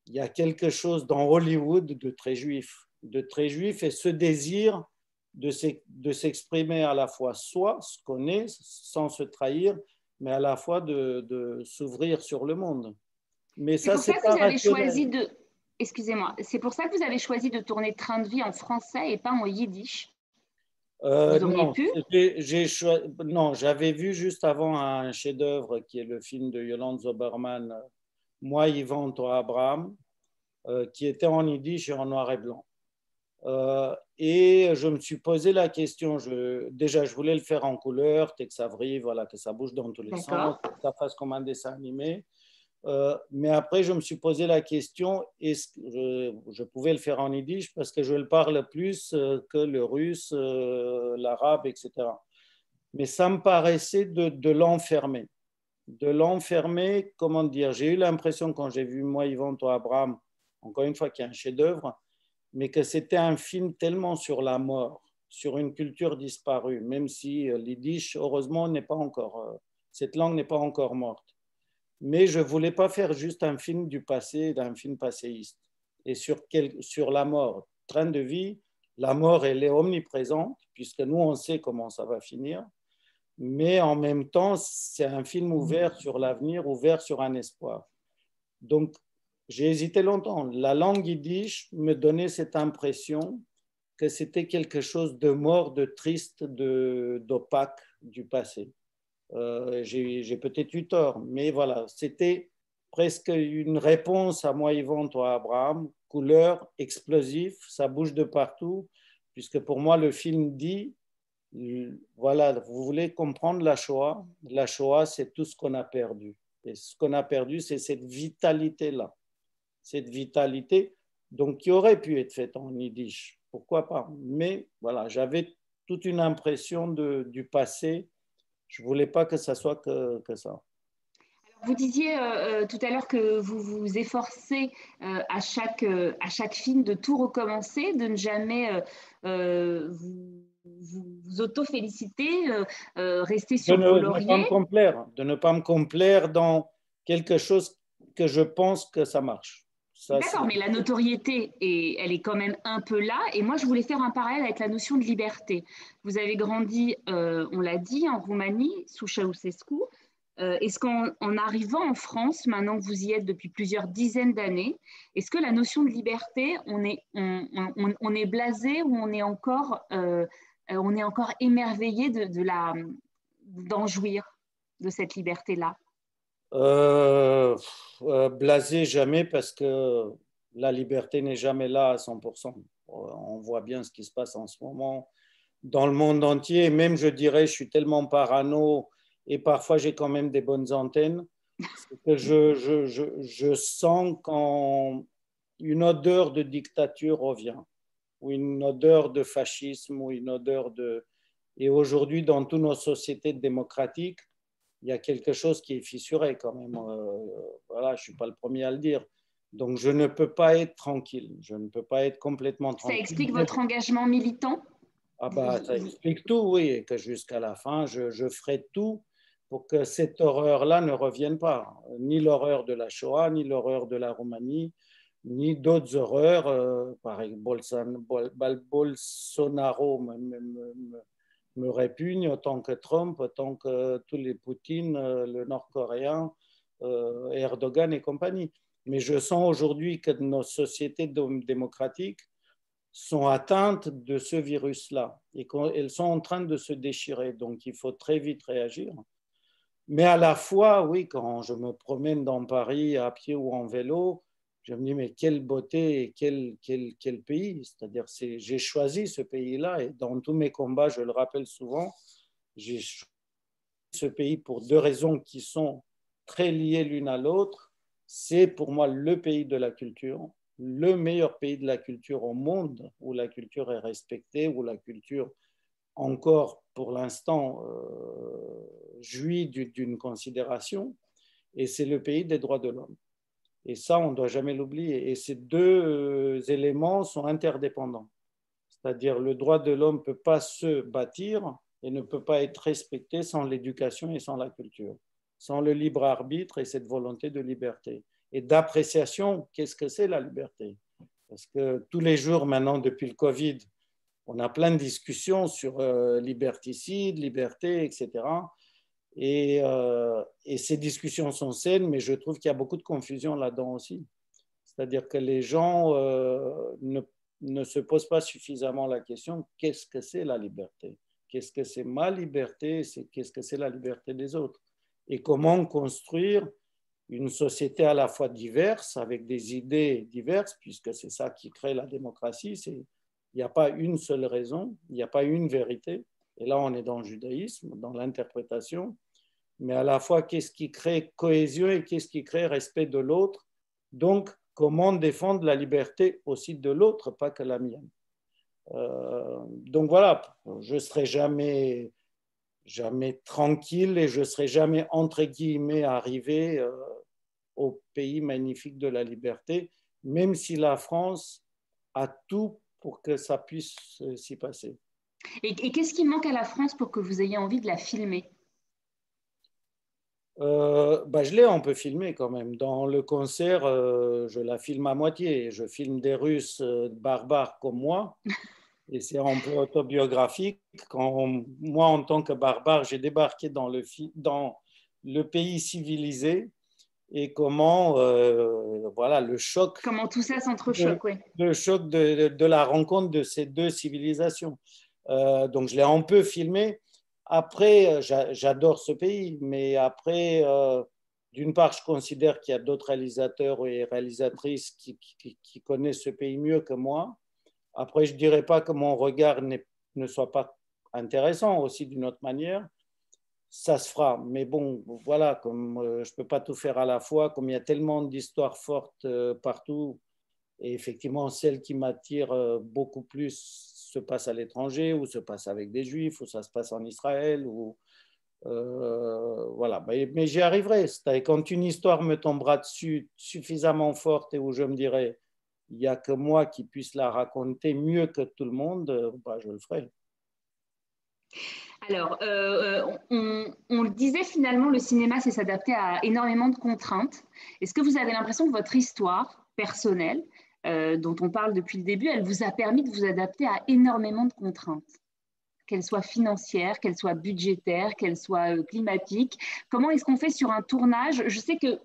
y a quelque chose dans Hollywood de très juif et ce désir de s'exprimer à la fois soi, ce qu'on est, sans se trahir, mais à la fois de s'ouvrir sur le monde. Mais C'est ça, pour ça c'est que pas vous avez rationnel. choisi de... Excusez-moi, c'est pour ça que vous avez choisi de tourner Train de vie en français et pas en yiddish. Vous auriez Non, pu? non, j'avais vu juste avant un chef-d'œuvre qui est le film de Yolande Zoberman, Moi, Yvan, toi, Abraham, qui était en yiddish et en noir et blanc. Et je me suis posé la question, déjà je voulais le faire en couleur, Tex Avery, voilà, que ça bouge dans tous les sens, que ça fasse comme un dessin animé. Mais après, je me suis posé la question, est-ce que je pouvais le faire en yiddish parce que je le parle plus que le russe, l'arabe, etc. Mais ça me paraissait de l'enfermer. De l'enfermer, comment dire, j'ai eu l'impression quand j'ai vu Moi, Yvan, toi, Abraham, encore une fois, qu'il y a un chef-d'œuvre, mais que c'était un film tellement sur la mort, sur une culture disparue, même si l'yiddish, heureusement, n'est pas encore, cette langue n'est pas encore morte. Mais je ne voulais pas faire juste un film du passé, d'un film passéiste. Et sur la mort, train de vie, la mort, elle est omniprésente, puisque nous, on sait comment ça va finir. Mais en même temps, c'est un film ouvert sur l'avenir, ouvert sur un espoir. Donc, j'ai hésité longtemps. La langue yiddish me donnait cette impression que c'était quelque chose de mort, de triste, d'opaque du passé. J'ai peut-être eu tort, mais voilà, c'était presque une réponse à Moi, Yvan, toi, Abraham. Couleur, explosif, ça bouge de partout, puisque pour moi, le film dit, voilà, vous voulez comprendre la Shoah. La Shoah, c'est tout ce qu'on a perdu. Et ce qu'on a perdu, c'est cette vitalité-là. Cette vitalité, donc qui aurait pu être faite en yiddish, pourquoi pas. Mais voilà, j'avais toute une impression du passé. Je ne voulais pas que ça soit que ça. Vous disiez tout à l'heure que vous vous efforcez à chaque film de tout recommencer, de ne jamais vous auto-féliciter, rester sur vos lauriers. De ne pas me complaire dans quelque chose que je pense que ça marche. Ça, d'accord, mais la notoriété, elle est quand même un peu là. Et moi, je voulais faire un parallèle avec la notion de liberté. Vous avez grandi, on l'a dit, en Roumanie, sous Ceausescu. Est-ce qu'en arrivant en France, maintenant que vous y êtes depuis plusieurs dizaines d'années, est-ce que la notion de liberté, on est blasé ou on est encore émerveillé d'en jouir de cette liberté-là? Blasé jamais parce que la liberté n'est jamais là à 100%. On voit bien ce qui se passe en ce moment dans le monde entier. Même, je dirais, je suis tellement parano et parfois j'ai quand même des bonnes antennes que je sens quand une odeur de dictature revient. ou une odeur de fascisme ou une odeur de... Et aujourd'hui, dans toutes nos sociétés démocratiques, il y a quelque chose qui est fissuré quand même. Voilà, je ne suis pas le premier à le dire. Donc, je ne peux pas être tranquille. Je ne peux pas être complètement tranquille. Ça explique votre engagement militant? Ah bah, ça explique tout, oui, et que jusqu'à la fin, je ferai tout pour que cette horreur-là ne revienne pas. Ni l'horreur de la Shoah, ni l'horreur de la Roumanie, ni d'autres horreurs. Pareil, Bolsonaro me répugne autant que Trump, autant que tous les Poutine, le Nord-Coréen, Erdogan et compagnie. Mais je sens aujourd'hui que nos sociétés démocratiques sont atteintes de ce virus-là et qu'elles sont en train de se déchirer. Donc, il faut très vite réagir. Mais à la fois, oui, quand je me promène dans Paris à pied ou en vélo, je me dis, mais quelle beauté et quel pays. C'est-à-dire, j'ai choisi ce pays-là et dans tous mes combats, je le rappelle souvent, j'ai choisi ce pays pour deux raisons qui sont très liées l'une à l'autre. C'est pour moi le pays de la culture, le meilleur pays de la culture au monde, où la culture est respectée, où la culture encore pour l'instant jouit d'une considération, et c'est le pays des droits de l'homme. Et ça, on ne doit jamais l'oublier. Et ces deux éléments sont interdépendants. C'est-à-dire le droit de l'homme ne peut pas se bâtir et ne peut pas être respecté sans l'éducation et sans la culture, sans le libre arbitre et cette volonté de liberté. Et d'appréciation, qu'est-ce que c'est la liberté? Parce que tous les jours maintenant, depuis le Covid, on a plein de discussions sur liberticide, liberté, etc. Et ces discussions sont saines, mais je trouve qu'il y a beaucoup de confusion là-dedans aussi. C'est-à-dire que les gens ne se posent pas suffisamment la question, qu'est-ce que c'est la liberté? Qu'est-ce que c'est ma liberté? Qu'est-ce que c'est la liberté des autres? Et comment construire une société à la fois diverse, avec des idées diverses, puisque c'est ça qui crée la démocratie. Il n'y a pas une seule raison, il n'y a pas une vérité. Et là, on est dans le judaïsme, dans l'interprétation. Mais à la fois, qu'est-ce qui crée cohésion et qu'est-ce qui crée respect de l'autre? Donc, comment défendre la liberté aussi de l'autre, pas que la mienne. Donc voilà, je ne serai jamais tranquille et je ne serai jamais, entre guillemets, arrivé au pays magnifique de la liberté, même si la France a tout pour que ça puisse s'y passer. Et qu'est-ce qui manque à la France pour que vous ayez envie de la filmer? Je l'ai un peu filmé quand même. Dans le concert, je la filme à moitié. Je filme des Russes barbares comme moi. Et c'est un peu autobiographique. Quand moi, en tant que barbare, j'ai débarqué dans le pays civilisé et comment, voilà, le choc. Comment tout ça s'entrechoque, oui. Le choc de la rencontre de ces deux civilisations. Donc, je l'ai un peu filmé. Après, j'adore ce pays, mais après, d'une part, je considère qu'il y a d'autres réalisateurs et réalisatrices qui connaissent ce pays mieux que moi. Après, je ne dirais pas que mon regard ne soit pas intéressant aussi d'une autre manière. Ça se fera. Mais bon, voilà, comme je ne peux pas tout faire à la fois, comme il y a tellement d'histoires fortes partout, et effectivement, celle qui m'attire beaucoup plus se passe à l'étranger, ou se passe avec des Juifs, ou ça se passe en Israël, ou voilà. Mais j'y arriverai. C'est-à-dire, quand une histoire me tombera dessus suffisamment forte et où je me dirai, il n'y a que moi qui puisse la raconter mieux que tout le monde, je le ferai. Alors, on le disait finalement, le cinéma, c'est s'adapter à énormément de contraintes. Est-ce que vous avez l'impression que votre histoire personnelle, dont on parle depuis le début, elle vous a permis de vous adapter à énormément de contraintes, qu'elles soient financières, qu'elles soient budgétaires, qu'elles soient climatiques? Comment est-ce qu'on fait sur un tournage? Je sais que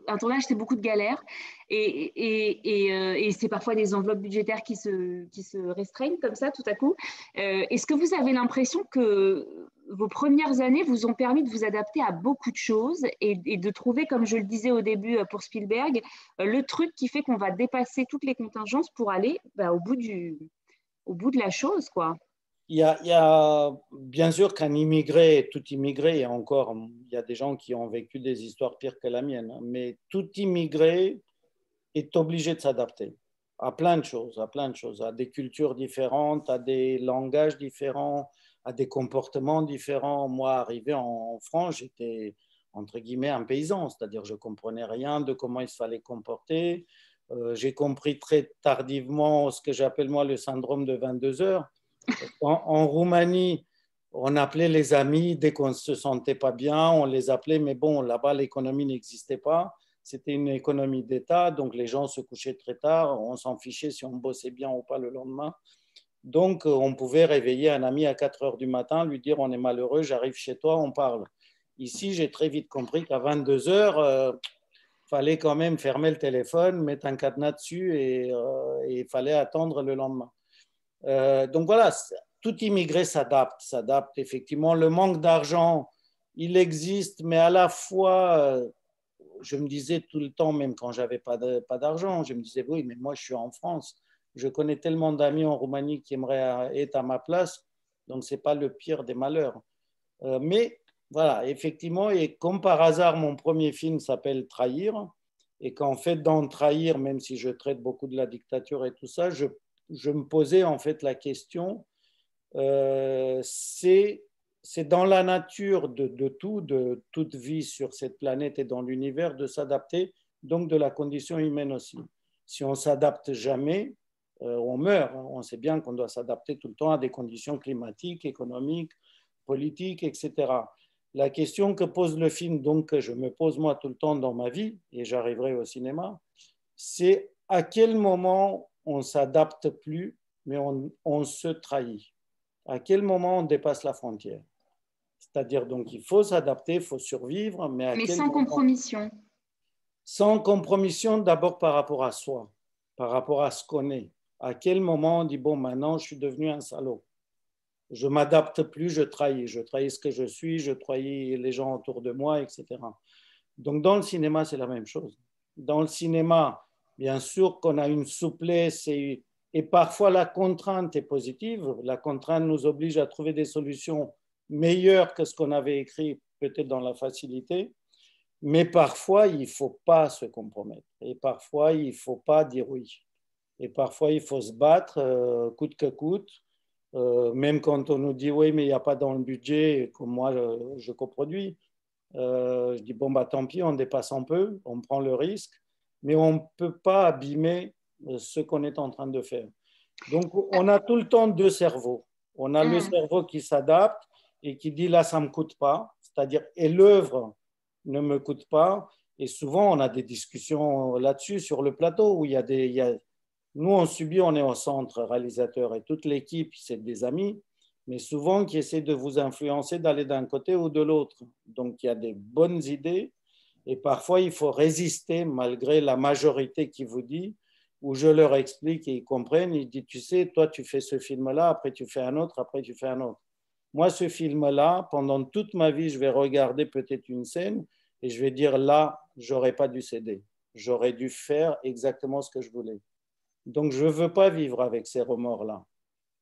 un tournage, c'est beaucoup de galères et c'est parfois des enveloppes budgétaires qui se restreignent comme ça tout à coup. Est-ce que vous avez l'impression que vos premières années vous ont permis de vous adapter à beaucoup de choses et de trouver, comme je le disais au début pour Spielberg, le truc qui fait qu'on va dépasser toutes les contingences pour aller au bout de la chose, quoi? Il y a bien sûr qu'un immigré, tout immigré, et encore, il y a des gens qui ont vécu des histoires pires que la mienne, mais tout immigré est obligé de s'adapter. à plein de choses, à des cultures différentes, à des langages différents, à des comportements différents. Moi, arrivé en France, j'étais entre guillemets un paysan, c'est-à-dire je ne comprenais rien de comment il se fallait comporter. J'ai compris très tardivement ce que j'appelle moi le syndrome de 22 heures. En Roumanie, on appelait les amis dès qu'on ne se sentait pas bien, on les appelait, mais bon, là-bas, l'économie n'existait pas. C'était une économie d'État, donc les gens se couchaient très tard, on s'en fichait si on bossait bien ou pas le lendemain. Donc, on pouvait réveiller un ami à 4 heures du matin, lui dire on est malheureux, j'arrive chez toi, on parle. Ici, j'ai très vite compris qu'à 22 heures, fallait quand même fermer le téléphone, mettre un cadenas dessus et il fallait attendre le lendemain. Donc voilà, tout immigré s'adapte effectivement. Le manque d'argent, il existe, mais à la fois, je me disais tout le temps, même quand j'avais pas d'argent, je me disais oui, mais moi je suis en France, je connais tellement d'amis en Roumanie qui aimeraient être à ma place, donc c'est pas le pire des malheurs. Mais voilà, effectivement, et comme par hasard, mon premier film s'appelle Trahir, et qu'en fait, dans Trahir, même si je traite beaucoup de la dictature et tout ça, je me posais en fait la question, c'est dans la nature de tout, de toute vie sur cette planète et dans l'univers, de s'adapter, donc de la condition humaine aussi. Si on ne s'adapte jamais, on meurt. On sait bien qu'on doit s'adapter tout le temps à des conditions climatiques, économiques, politiques, etc. La question que pose le film, donc que je me pose moi tout le temps dans ma vie, et j'arriverai au cinéma, c'est à quel moment on ne s'adapte plus, mais on se trahit. À quel moment on dépasse la frontière? C'est-à-dire, donc, il faut s'adapter, il faut survivre, mais à Mais quel sans moment? compromission. Sans compromission, d'abord par rapport à soi, par rapport à ce qu'on est. À quel moment on dit, bon, maintenant, je suis devenu un salaud. Je ne m'adapte plus, je trahis ce que je suis, je trahis les gens autour de moi, etc. Donc, dans le cinéma, c'est la même chose. Dans le cinéma, bien sûr qu'on a une souplesse et parfois la contrainte est positive. La contrainte nous oblige à trouver des solutions meilleures que ce qu'on avait écrit, peut-être dans la facilité. Mais parfois, il ne faut pas se compromettre. Et parfois, il ne faut pas dire oui. Et parfois, il faut se battre coûte que coûte. Même quand on nous dit oui, mais il n'y a pas dans le budget, comme moi, je coproduis. Je dis, bon, bah, tant pis, on dépasse un peu, on prend le risque, mais on ne peut pas abîmer ce qu'on est en train de faire. Donc, on a tout le temps deux cerveaux. On a le cerveau qui s'adapte et qui dit, là, ça ne me coûte pas, c'est-à-dire, et l'œuvre ne me coûte pas. Et souvent, on a des discussions là-dessus sur le plateau où nous, on subit, on est au centre réalisateur et toute l'équipe, c'est des amis, mais souvent qui essaient de vous influencer d'aller d'un côté ou de l'autre. Donc, il y a des bonnes idées et parfois, il faut résister malgré la majorité qui vous dit, où je leur explique et ils comprennent. Ils disent, tu sais, toi, tu fais ce film-là, après tu fais un autre, après tu fais un autre. Moi, ce film-là, pendant toute ma vie, je vais regarder peut-être une scène et je vais dire, là, j'aurais pas dû céder. J'aurais dû faire exactement ce que je voulais. Donc, je ne veux pas vivre avec ces remords-là.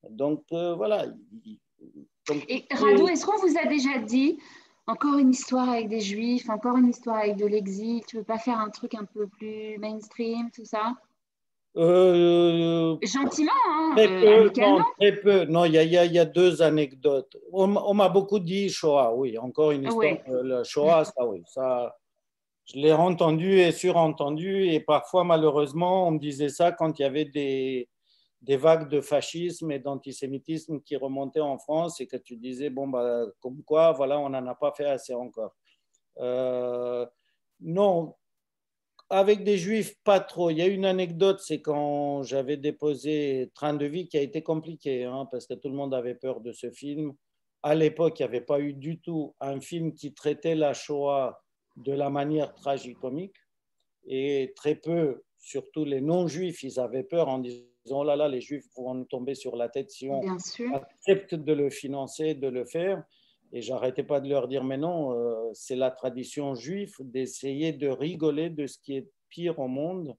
Donc, voilà. Donc, Et Rado, est-ce qu'on vous a déjà dit encore une histoire avec des juifs, encore une histoire avec de l'exil, tu veux pas faire un truc un peu plus mainstream, tout ça? Gentiment, hein, très peu, amicalement. non, très peu. Non, il y a deux anecdotes. On m'a beaucoup dit Shoah, oui, encore une histoire. Oui. La Shoah, ça, oui, ça, je l'ai entendu et surentendu. Et parfois, malheureusement, on me disait ça quand il y avait des vagues de fascisme et d'antisémitisme qui remontaient en France et que tu disais, bon, bah, comme quoi, voilà, on n'en a pas fait assez encore. Non, avec des juifs, pas trop. Il y a une anecdote, c'est quand j'avais déposé Train de vie qui a été compliqué, hein, parce que tout le monde avait peur de ce film. À l'époque, il n'y avait pas eu du tout un film qui traitait la Shoah de la manière tragicomique. Et très peu, surtout les non-juifs, ils avaient peur en disant, oh là là, les juifs vont nous tomber sur la tête si on Bien sûr. accepte de le financer, de le faire. Et j'arrêtais pas de leur dire, mais non, c'est la tradition juive d'essayer de rigoler de ce qui est pire au monde,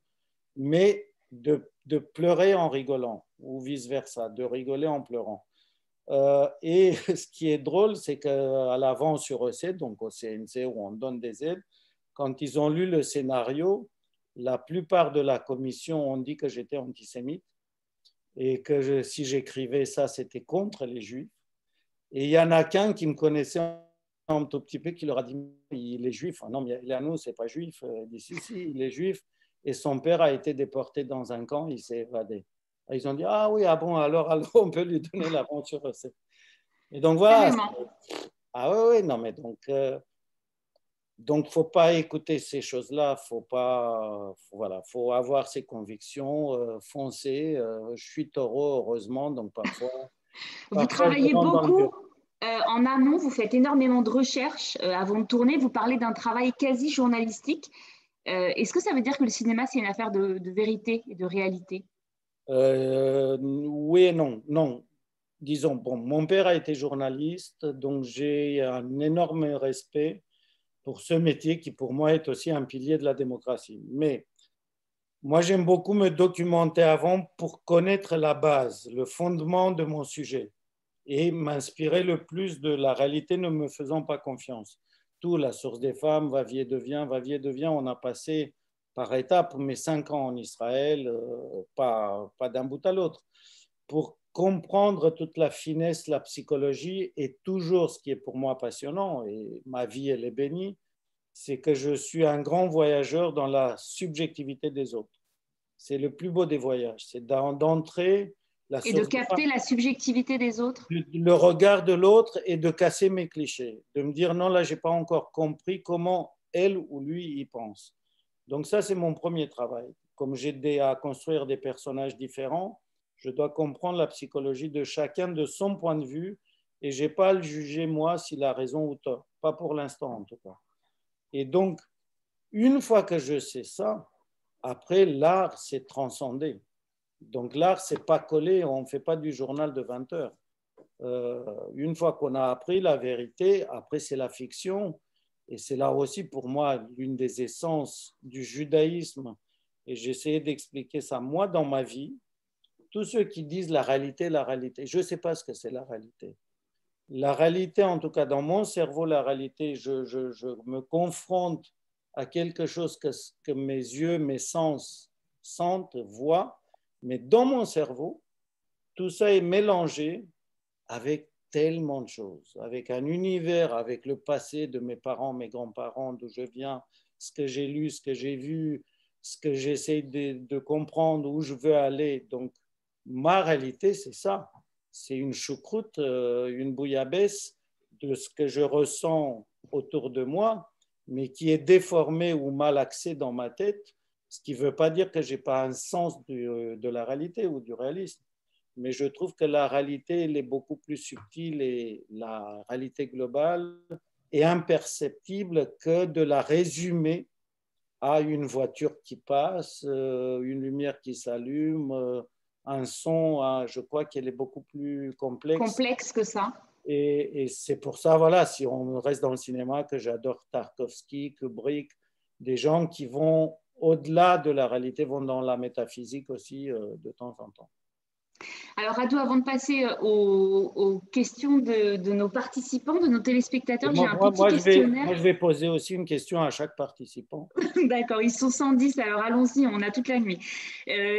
mais de pleurer en rigolant, ou vice-versa, de rigoler en pleurant. Et ce qui est drôle, c'est qu'à l'avant sur EC, donc au CNC où on donne des aides, quand ils ont lu le scénario, la plupart de la commission ont dit que j'étais antisémite et que si j'écrivais ça, c'était contre les Juifs. Et il y en a qu'un qui me connaissait un tout petit peu qui leur a dit il est juif. Non, mais Elianou, c'est pas juif. Il dit si, il est juif. Et son père a été déporté dans un camp, il s'est évadé. Et ils ont dit ah oui, ah bon, alors on peut lui donner l'aventure. Et donc voilà. Ah oui, non, mais donc, faut pas écouter ces choses-là, faut avoir ses convictions, foncer. Je suis taureau, heureusement, donc parfois. Vous travaillez beaucoup en amont, vous faites énormément de recherches avant de tourner. Vous parlez d'un travail quasi journalistique. Est-ce que ça veut dire que le cinéma, c'est une affaire de vérité et de réalité? Oui et non. Non. Disons, bon, mon père a été journaliste, donc j'ai un énorme respect pour ce métier qui, pour moi, est aussi un pilier de la démocratie. Mais moi, j'aime beaucoup me documenter avant pour connaître la base, le fondement de mon sujet et m'inspirer le plus de la réalité ne me faisant pas confiance. Tout, la source des femmes, va-vie et devient, on a passé par étapes, mais 5 ans en Israël, pas d'un bout à l'autre. Pour comprendre toute la finesse, la psychologie et toujours ce qui est pour moi passionnant, et ma vie elle est bénie, c'est que je suis un grand voyageur dans la subjectivité des autres. C'est le plus beau des voyages, c'est d'entrer et de capter la subjectivité des autres, le regard de l'autre et de casser mes clichés, de me dire non, là, je n'ai pas encore compris comment elle ou lui y pense. Donc ça, c'est mon premier travail. Comme j'ai aidé à construire des personnages différents, je dois comprendre la psychologie de chacun de son point de vue et je n'ai pas à le juger, moi, s'il a raison ou tort. Pas pour l'instant, en tout cas. Et donc, une fois que je sais ça, après, l'art s'est transcendé. Donc l'art, c'est pas collé, on ne fait pas du journal de 20 heures. Une fois qu'on a appris la vérité, après c'est la fiction. Et c'est là aussi pour moi l'une des essences du judaïsme. Et j'ai essayé d'expliquer ça moi dans ma vie. Tous ceux qui disent la réalité, je ne sais pas ce que c'est la réalité. La réalité, en tout cas dans mon cerveau, la réalité, je me confronte à quelque chose que mes yeux, mes sens sentent, voient. Mais dans mon cerveau, tout ça est mélangé avec tellement de choses, avec un univers, avec le passé de mes parents, mes grands-parents, d'où je viens, ce que j'ai lu, ce que j'ai vu, ce que j'essaie de comprendre, où je veux aller. Donc, ma réalité, c'est ça. C'est une choucroute, une bouillabaisse de ce que je ressens autour de moi, mais qui est déformé ou mal axé dans ma tête. Ce qui ne veut pas dire que je n'ai pas un sens de la réalité ou du réalisme. Mais je trouve que la réalité elle est beaucoup plus subtile et la réalité globale est imperceptible que de la résumer à une voiture qui passe, une lumière qui s'allume, un son. Je crois qu'elle est beaucoup plus complexe. Complexe que ça. Et c'est pour ça, voilà, si on reste dans le cinéma, que j'adore Tarkovsky, Kubrick, des gens qui vont au-delà de la réalité, vont dans la métaphysique aussi de temps en temps. Alors, Radou, avant de passer aux questions de nos participants, de nos téléspectateurs, j'ai un petit questionnaire. Moi, je vais poser aussi une question à chaque participant. D'accord, ils sont 110, alors allons-y, on a toute la nuit.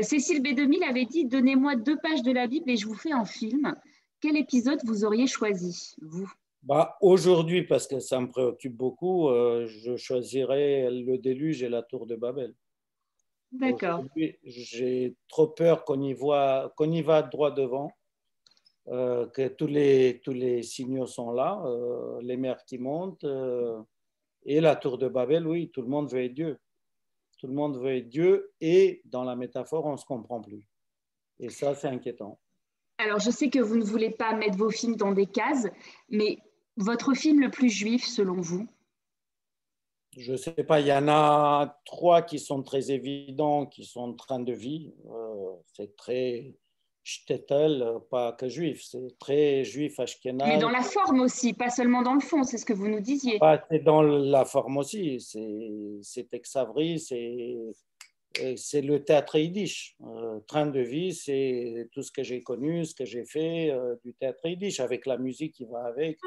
Cécile B2000 avait dit « Donnez-moi 2 pages de la Bible et je vous fais un film ». Quel épisode vous auriez choisi, vous? Aujourd'hui, parce que ça me préoccupe beaucoup, je choisirais le déluge et la tour de Babel. D'accord. J'ai trop peur qu'on y va droit devant, que tous les signaux sont là, les mers qui montent, et la tour de Babel, oui, tout le monde veut être Dieu. Tout le monde veut être Dieu, et dans la métaphore, on ne se comprend plus. Et ça, c'est inquiétant. Alors, je sais que vous ne voulez pas mettre vos films dans des cases, mais votre film le plus juif, selon vous? Je ne sais pas, il y en a 3 qui sont très évidents, qui sont Train de vie. C'est très shtetl, pas que juif, c'est très juif ashkénaze. Mais dans la forme aussi, pas seulement dans le fond, c'est ce que vous nous disiez. C'est dans la forme aussi, c'est Tex Avery, c'est le théâtre yiddish. Train de vie, c'est tout ce que j'ai connu, ce que j'ai fait du théâtre yiddish, avec la musique qui va avec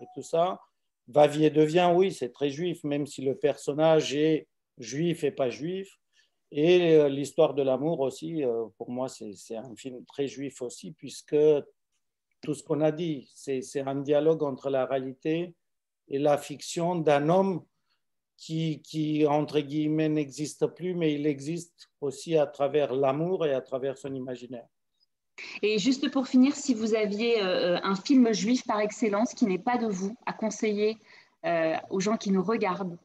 et tout ça. Va-vie et devient, oui, c'est très juif, même si le personnage est juif et pas juif. Et l'histoire de l'amour aussi, pour moi, c'est un film très juif aussi, puisque tout ce qu'on a dit, c'est un dialogue entre la réalité et la fiction d'un homme qui, entre guillemets, n'existe plus, mais il existe aussi à travers l'amour et à travers son imaginaire. Et juste pour finir, si vous aviez un film juif par excellence qui n'est pas de vous à conseiller aux gens qui nous regardent.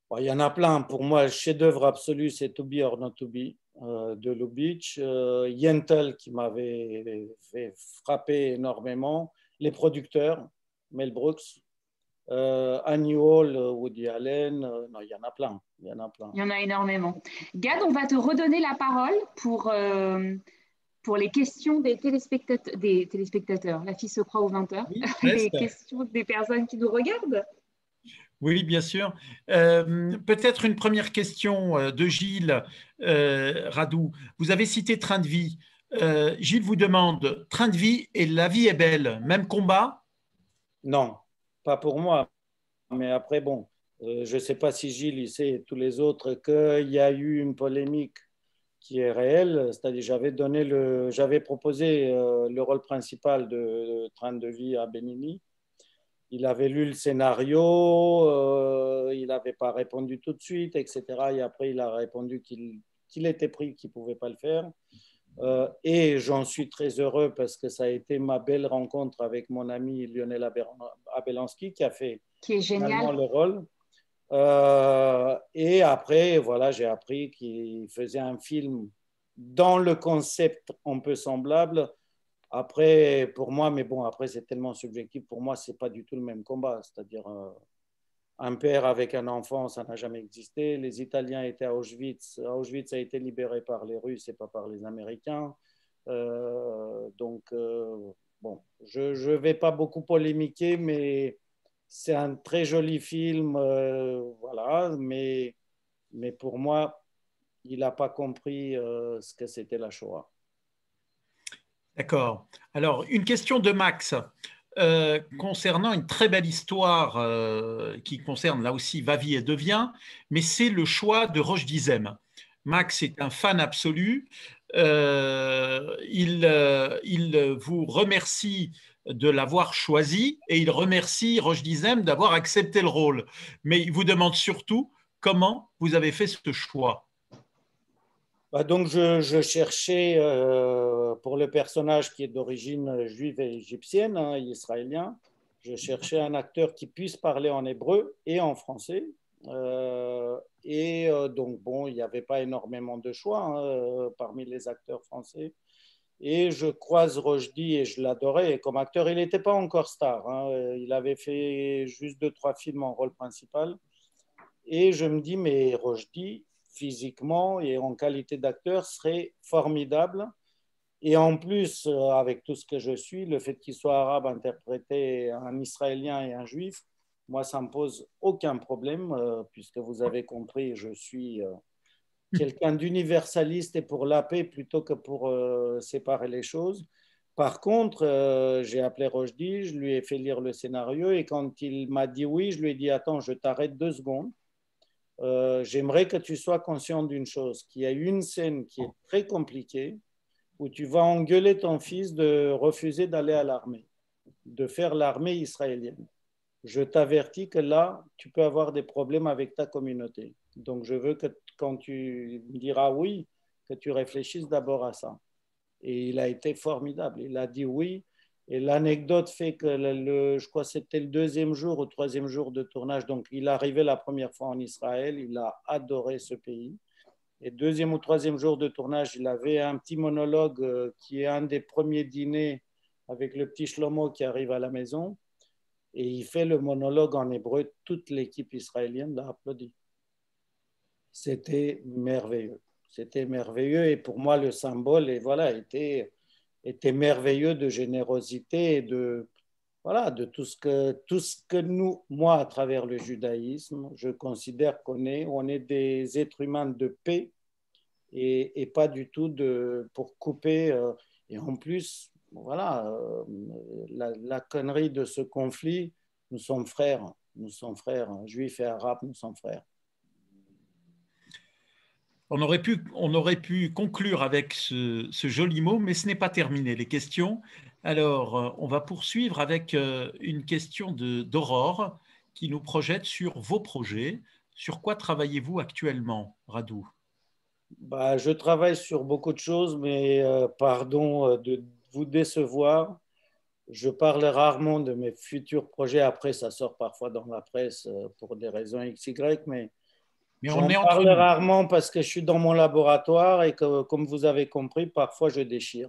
Bon, il y en a plein. Pour moi, le chef-d'œuvre absolu, c'est To Be or Not To Be de Lubitsch. Yentl, qui m'avait fait frapper énormément. Les producteurs, Mel Brooks. Annie Hall, Woody Allen. Non, il y en a plein. Il y en a plein. Il y en a énormément. Gad, on va te redonner la parole pour les questions des téléspectateurs. La fille se croit aux 20h. Oui, Les questions des personnes qui nous regardent. Oui, bien sûr. Peut-être une première question de Gilles Radou. Vous avez cité Train de vie. Gilles vous demande, Train de vie et La vie est belle, même combat? Non, pas pour moi. Mais après, bon, je ne sais pas si Gilles il sait et tous les autres qu'il y a eu une polémique qui est réelle. C'est-à-dire, j'avais proposé le rôle principal de Train de vie à Benigni. Il avait lu le scénario, il n'avait pas répondu tout de suite, etc. Et après, il a répondu qu'il était pris, qu'il ne pouvait pas le faire. Et j'en suis très heureux parce que ça a été ma belle rencontre avec mon ami Lionel Abelansky qui a fait qui est génial. le rôle. Et après, voilà, j'ai appris qu'il faisait un film dans le concept un peu semblable. Après, pour moi, mais bon, après, c'est tellement subjectif. Pour moi, c'est pas du tout le même combat. C'est-à-dire, un père avec un enfant, ça n'a jamais existé. Les Italiens étaient à Auschwitz. Auschwitz a été libéré par les Russes et pas par les Américains. Donc, bon, je ne vais pas beaucoup polémiquer, mais c'est un très joli film, voilà. Mais pour moi, il n'a pas compris ce que c'était la Shoah. D'accord. Alors, une question de Max concernant une très belle histoire qui concerne là aussi Va-vie et devient, mais c'est le choix de Roche Dizem. Max est un fan absolu. Il vous remercie de l'avoir choisi et il remercie Roche Dizem d'avoir accepté le rôle. Mais il vous demande surtout comment vous avez fait ce choix. Donc, je cherchais pour le personnage qui est d'origine juive et égyptienne, hein, israélien, je cherchais un acteur qui puisse parler en hébreu et en français. Donc, bon, il n'y avait pas énormément de choix hein, parmi les acteurs français. Et je croise Rochdy et je l'adorais comme acteur. Il n'était pas encore star. Hein, il avait fait juste 2-3 films en rôle principal. Et je me dis, mais Rochdy, physiquement et en qualité d'acteur, serait formidable. Et en plus, avec tout ce que je suis, le fait qu'il soit arabe, interprété un Israélien et un Juif, moi, ça ne me pose aucun problème, puisque vous avez compris, je suis quelqu'un d'universaliste et pour la paix plutôt que pour séparer les choses. Par contre, j'ai appelé Rochdy, je lui ai fait lire le scénario et quand il m'a dit oui, je lui ai dit attends, je t'arrête 2 secondes. J'aimerais que tu sois conscient d'une chose, qu'il y a une scène qui est très compliquée où tu vas engueuler ton fils de refuser d'aller à l'armée, de faire l'armée israélienne. Je t'avertis que là, tu peux avoir des problèmes avec ta communauté. Donc, je veux que quand tu me diras oui, que tu réfléchisses d'abord à ça. Et il a été formidable. Il a dit oui. Et l'anecdote fait que je crois que c'était le 2e jour ou 3e jour de tournage. Donc, il est arrivé la première fois en Israël. Il a adoré ce pays. Et 2e ou 3e jour de tournage, il avait un petit monologue qui est un des premiers dîners avec le petit Shlomo qui arrive à la maison. Et il fait le monologue en hébreu. Toute l'équipe israélienne l'a applaudi. C'était merveilleux. C'était merveilleux. Et pour moi, le symbole était merveilleux de générosité et de tout ce que nous, moi, à travers le judaïsme, je considère qu'on est des êtres humains de paix et pas du tout pour couper. Et en plus, voilà, la connerie de ce conflit, nous sommes frères, juifs et arabes, nous sommes frères. On aurait pu conclure avec ce joli mot, mais ce n'est pas terminé, les questions. Alors, on va poursuivre avec une question d'Aurore qui nous projette sur vos projets. Sur quoi travaillez-vous actuellement, Radou? Bah, je travaille sur beaucoup de choses, mais pardon de vous décevoir. Je parle rarement de mes futurs projets. Après, ça sort parfois dans la presse pour des raisons XY, mais On j'en est entre parle nous. rarement parce que je suis dans mon laboratoire et que, comme vous avez compris, parfois je déchire.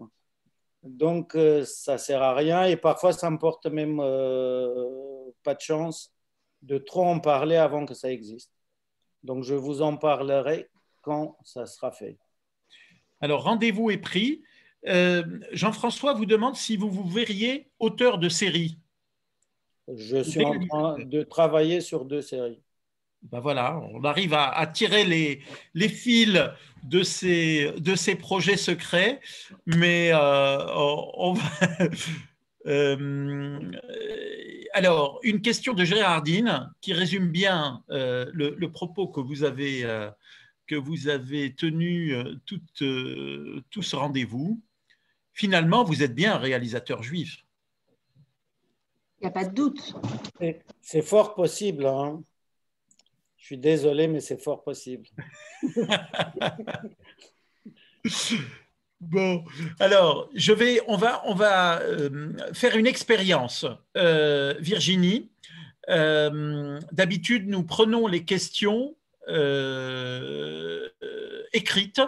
Donc, ça ne sert à rien et parfois ça me porte même pas de chance de trop en parler avant que ça existe. Donc, je vous en parlerai quand ça sera fait. Alors, rendez-vous est pris. Jean-François vous demande si vous vous verriez auteur de série. Je suis en train de travailler sur 2 séries. Ben voilà, on arrive à tirer les fils de ces projets secrets, mais on va… alors, une question de Gérardine qui résume bien le propos que vous avez tenu tout ce rendez-vous. Finalement, vous êtes bien un réalisateur juif. Il n'y a pas de doute. C'est fort possible, hein. Je suis désolé, mais c'est fort possible. Bon, alors, on va faire une expérience, Virginie. D'habitude, nous prenons les questions écrites.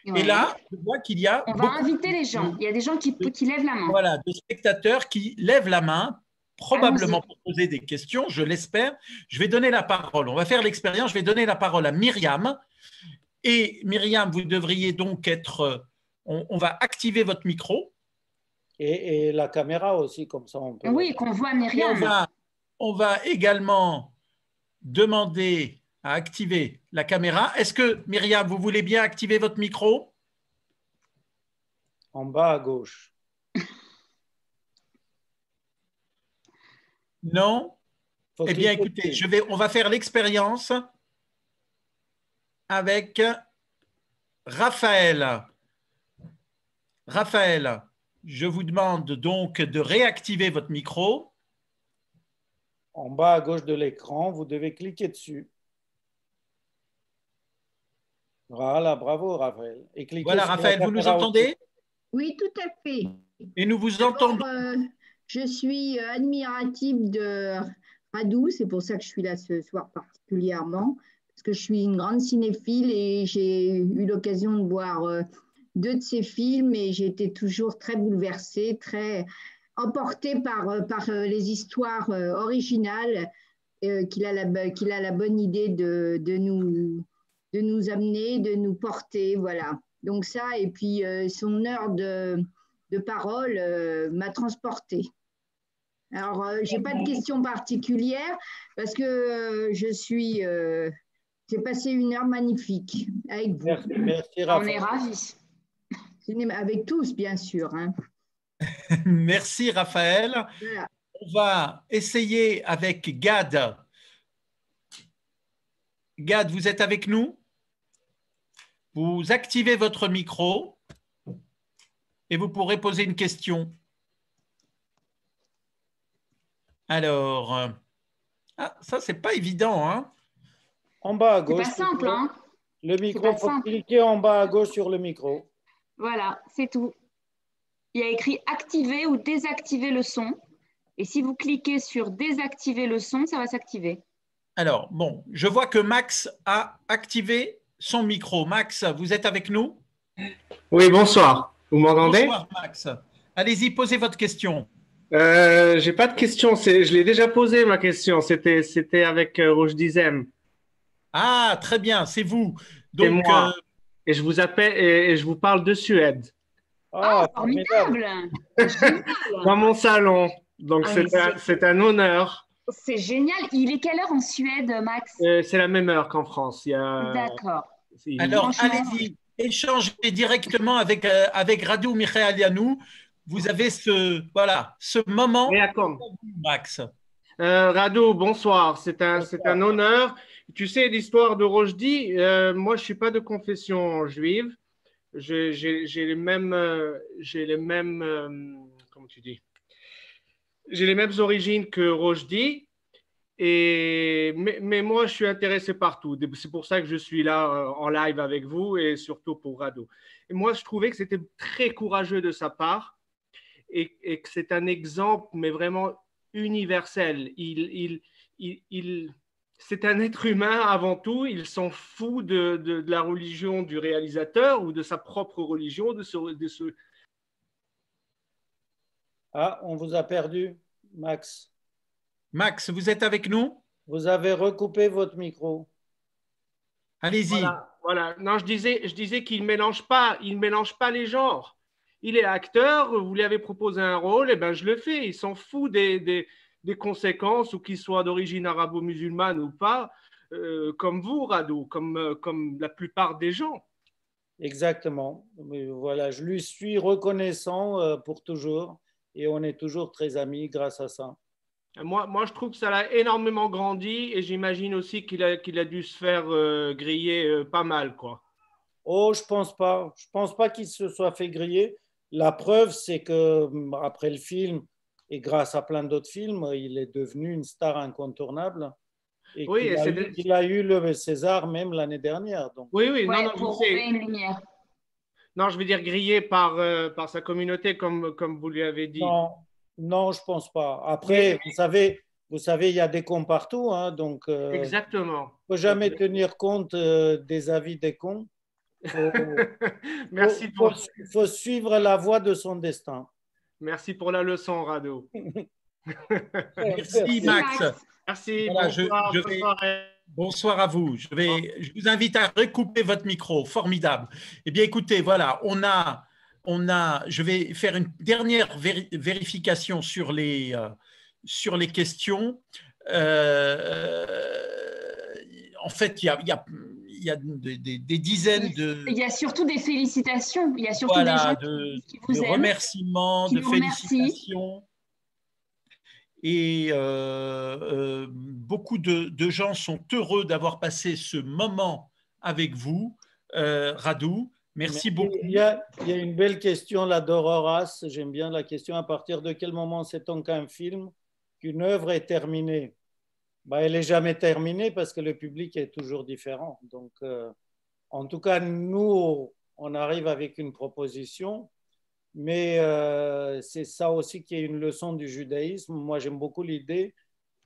Ouais. Et là, je vois qu'il y a… On va inviter les gens. Il y a des gens qui lèvent la main. Voilà, de spectateurs qui lèvent la main, probablement pour poser des questions, je l'espère. Je vais donner la parole. On va faire l'expérience. Je vais donner la parole à Myriam. Et Myriam, vous devriez donc être… On va activer votre micro. Et la caméra aussi, comme ça on peut… Oui, qu'on voit Myriam. On va également demander à activer la caméra. Est-ce que, Myriam, vous voulez bien activer votre micro? En bas à gauche. Non? Eh bien, écoutez, on va faire l'expérience avec Raphaël. Raphaël, je vous demande donc de réactiver votre micro. En bas à gauche de l'écran, vous devez cliquer dessus. Voilà, bravo Raphaël. Et voilà, Raphaël, vous nous entendez? Oui, tout à fait. Et nous vous entendons. Je suis admirative de Radou, c'est pour ça que je suis là ce soir particulièrement, parce que je suis une grande cinéphile et j'ai eu l'occasion de voir 2 de ses films et j'ai été toujours très bouleversée, très emportée par les histoires originales qu'il a la bonne idée de nous amener, de nous porter, voilà. Donc ça, et puis son heure de parole m'a transportée. Alors, je n'ai pas de questions particulières parce que j'ai passé une heure magnifique avec vous. Merci, on est ravis. Avec tous, bien sûr. Hein. Merci, Raphaël. Voilà. On va essayer avec Gad. Gad, vous êtes avec nous? Vous activez votre micro et vous pourrez poser une question. Alors, ça, c'est pas évident. Hein? En bas à gauche. C'est pas simple. Hein? Le micro, il faut cliquer en bas à gauche sur le micro. Voilà, c'est tout. Il y a écrit activer ou désactiver le son. Et si vous cliquez sur désactiver le son, ça va s'activer. Alors, bon, je vois que Max a activé son micro. Max, vous êtes avec nous? Oui, bonsoir. Vous m'entendez? Bonsoir, Max. Allez-y, posez votre question. J'ai pas de question. Je l'ai déjà posé, ma question. C'était avec Rouge Dizem. Ah, très bien, c'est vous. Donc, moi. Et je vous appelle et je vous parle de Suède. Ah, formidable. Dans mon salon. Donc, c'est un honneur. C'est génial. Il est quelle heure en Suède, Max? C'est la même heure qu'en France. D'accord. Alors, allez-y, échangez directement avec Radou Michaelianou. Vous avez ce moment, Max. Rado, bonsoir. C'est un honneur. Tu sais, l'histoire de Rochdi, moi, je ne suis pas de confession juive. J'ai les mêmes, comment tu dis? J'ai les mêmes origines que Rochdi. Mais moi, je suis intéressé par tout. C'est pour ça que je suis là en live avec vous et surtout pour Rado. Et moi, je trouvais que c'était très courageux de sa part et que c'est un exemple, mais vraiment universel. C'est un être humain avant tout. Il s'en fout de la religion du réalisateur ou de sa propre religion. Ah, on vous a perdu, Max. Max, vous êtes avec nous? Vous avez recoupé votre micro. Allez-y. Voilà. Non, je disais qu'il ne mélange pas les genres. Il est acteur, vous lui avez proposé un rôle, et ben je le fais. Il s'en fout des conséquences, ou qu'il soit d'origine arabo-musulmane ou pas, comme vous, Rado, comme la plupart des gens. Exactement. Mais voilà, je lui suis reconnaissant pour toujours, et on est toujours très amis grâce à ça. Moi, je trouve que ça l'a énormément grandi, et j'imagine aussi qu'il a dû se faire griller pas mal, quoi. Oh, je pense pas. Je pense pas qu'il se soit fait griller. La preuve, c'est que après le film et grâce à plein d'autres films, il est devenu une star incontournable et Oui, qu'il a eu le César même l'année dernière. Donc. Oui, Ouais, non, pour Romain une lumière. Non, je veux dire grillé par sa communauté, comme vous lui avez dit. Non, je pense pas. Après, vous savez, il y a des cons partout, hein, donc exactement. Il ne faut jamais tenir compte des avis des cons. Merci Il faut suivre la voie de son destin. Merci pour la leçon, Rado. Merci, Max. Merci. Voilà, bonsoir à vous. Je vous invite à recouper votre micro. Formidable. Eh bien, écoutez, voilà, je vais faire une dernière vérification sur les questions. En fait, il y a des dizaines de… Il y a surtout des félicitations. Il y a surtout des gens qui vous aiment, remerciements, de félicitations. Et beaucoup de gens sont heureux d'avoir passé ce moment avec vous, Radu. Merci beaucoup. Il y a une belle question là d'Auroras. J'aime bien la question. À partir de quel moment sait-on qu'un film, qu'une œuvre est terminée? Elle n'est jamais terminée parce que le public est toujours différent. Donc, en tout cas, nous, on arrive avec une proposition, mais c'est ça aussi qui est une leçon du judaïsme. Moi, j'aime beaucoup l'idée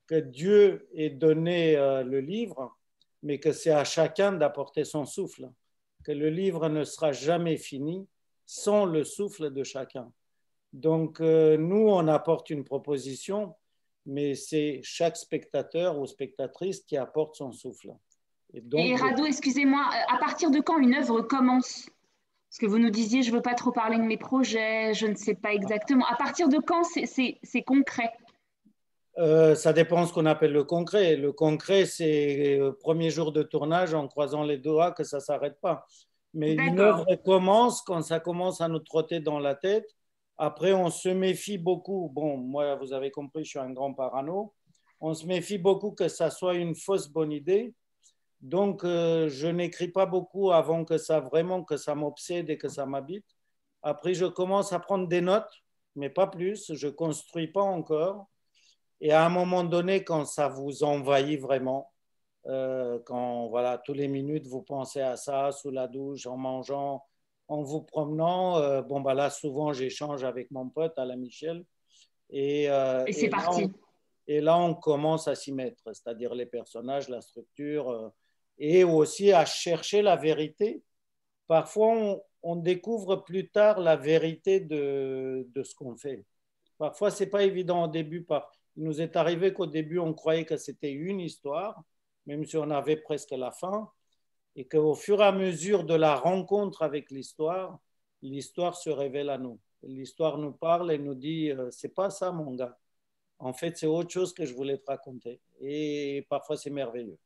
que Dieu ait donné le livre, mais que c'est à chacun d'apporter son souffle, que le livre ne sera jamais fini sans le souffle de chacun. Donc, nous, on apporte une proposition, mais c'est chaque spectateur ou spectatrice qui apporte son souffle. Et Rado, excusez-moi, à partir de quand une œuvre commence? Parce que vous nous disiez, je ne veux pas trop parler de mes projets, je ne sais pas exactement. À partir de quand c'est concret? Ça dépend de ce qu'on appelle le concret. Le concret, c'est le premier jour de tournage en croisant les doigts que ça ne s'arrête pas. Mais une œuvre commence quand ça commence à nous trotter dans la tête. Après, on se méfie beaucoup. Bon, moi, vous avez compris, je suis un grand parano. On se méfie beaucoup que ça soit une fausse bonne idée. Donc, je n'écris pas beaucoup avant que ça m'obsède et que ça m'habite. Après, je commence à prendre des notes, mais pas plus. Je ne construis pas encore. Et à un moment donné, quand ça vous envahit vraiment, quand voilà, tous les minutes, vous pensez à ça, sous la douche, en mangeant, en vous promenant, là, souvent, j'échange avec mon pote, Alain Michel. Et c'est parti. Et là, on commence à s'y mettre, c'est-à-dire les personnages, la structure, et aussi à chercher la vérité. Parfois, on découvre plus tard la vérité de ce qu'on fait. Parfois, ce n'est pas évident au début. Il nous est arrivé qu'au début, on croyait que c'était une histoire, même si on avait presque la fin, et qu'au fur et à mesure de la rencontre avec l'histoire se révèle à nous. L'histoire nous parle et nous dit « c'est pas ça, mon gars. En fait, c'est autre chose que je voulais te raconter. » Et parfois, c'est merveilleux.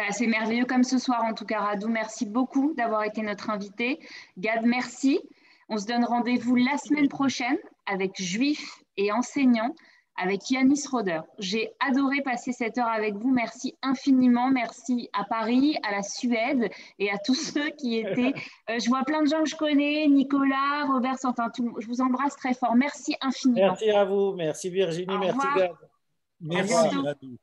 C'est merveilleux comme ce soir, en tout cas, Radu. Merci beaucoup d'avoir été notre invité. Gad, merci. On se donne rendez-vous la semaine prochaine avec juifs et enseignants avec Yanis Roder. J'ai adoré passer cette heure avec vous. Merci infiniment. Merci à Paris, à la Suède et à tous ceux qui étaient. Je vois plein de gens que je connais, Nicolas, Robert, enfin tout. Je vous embrasse très fort. Merci infiniment. Merci à vous. Merci Virginie. Au merci revoir. Gad. Merci, bientôt. Radou.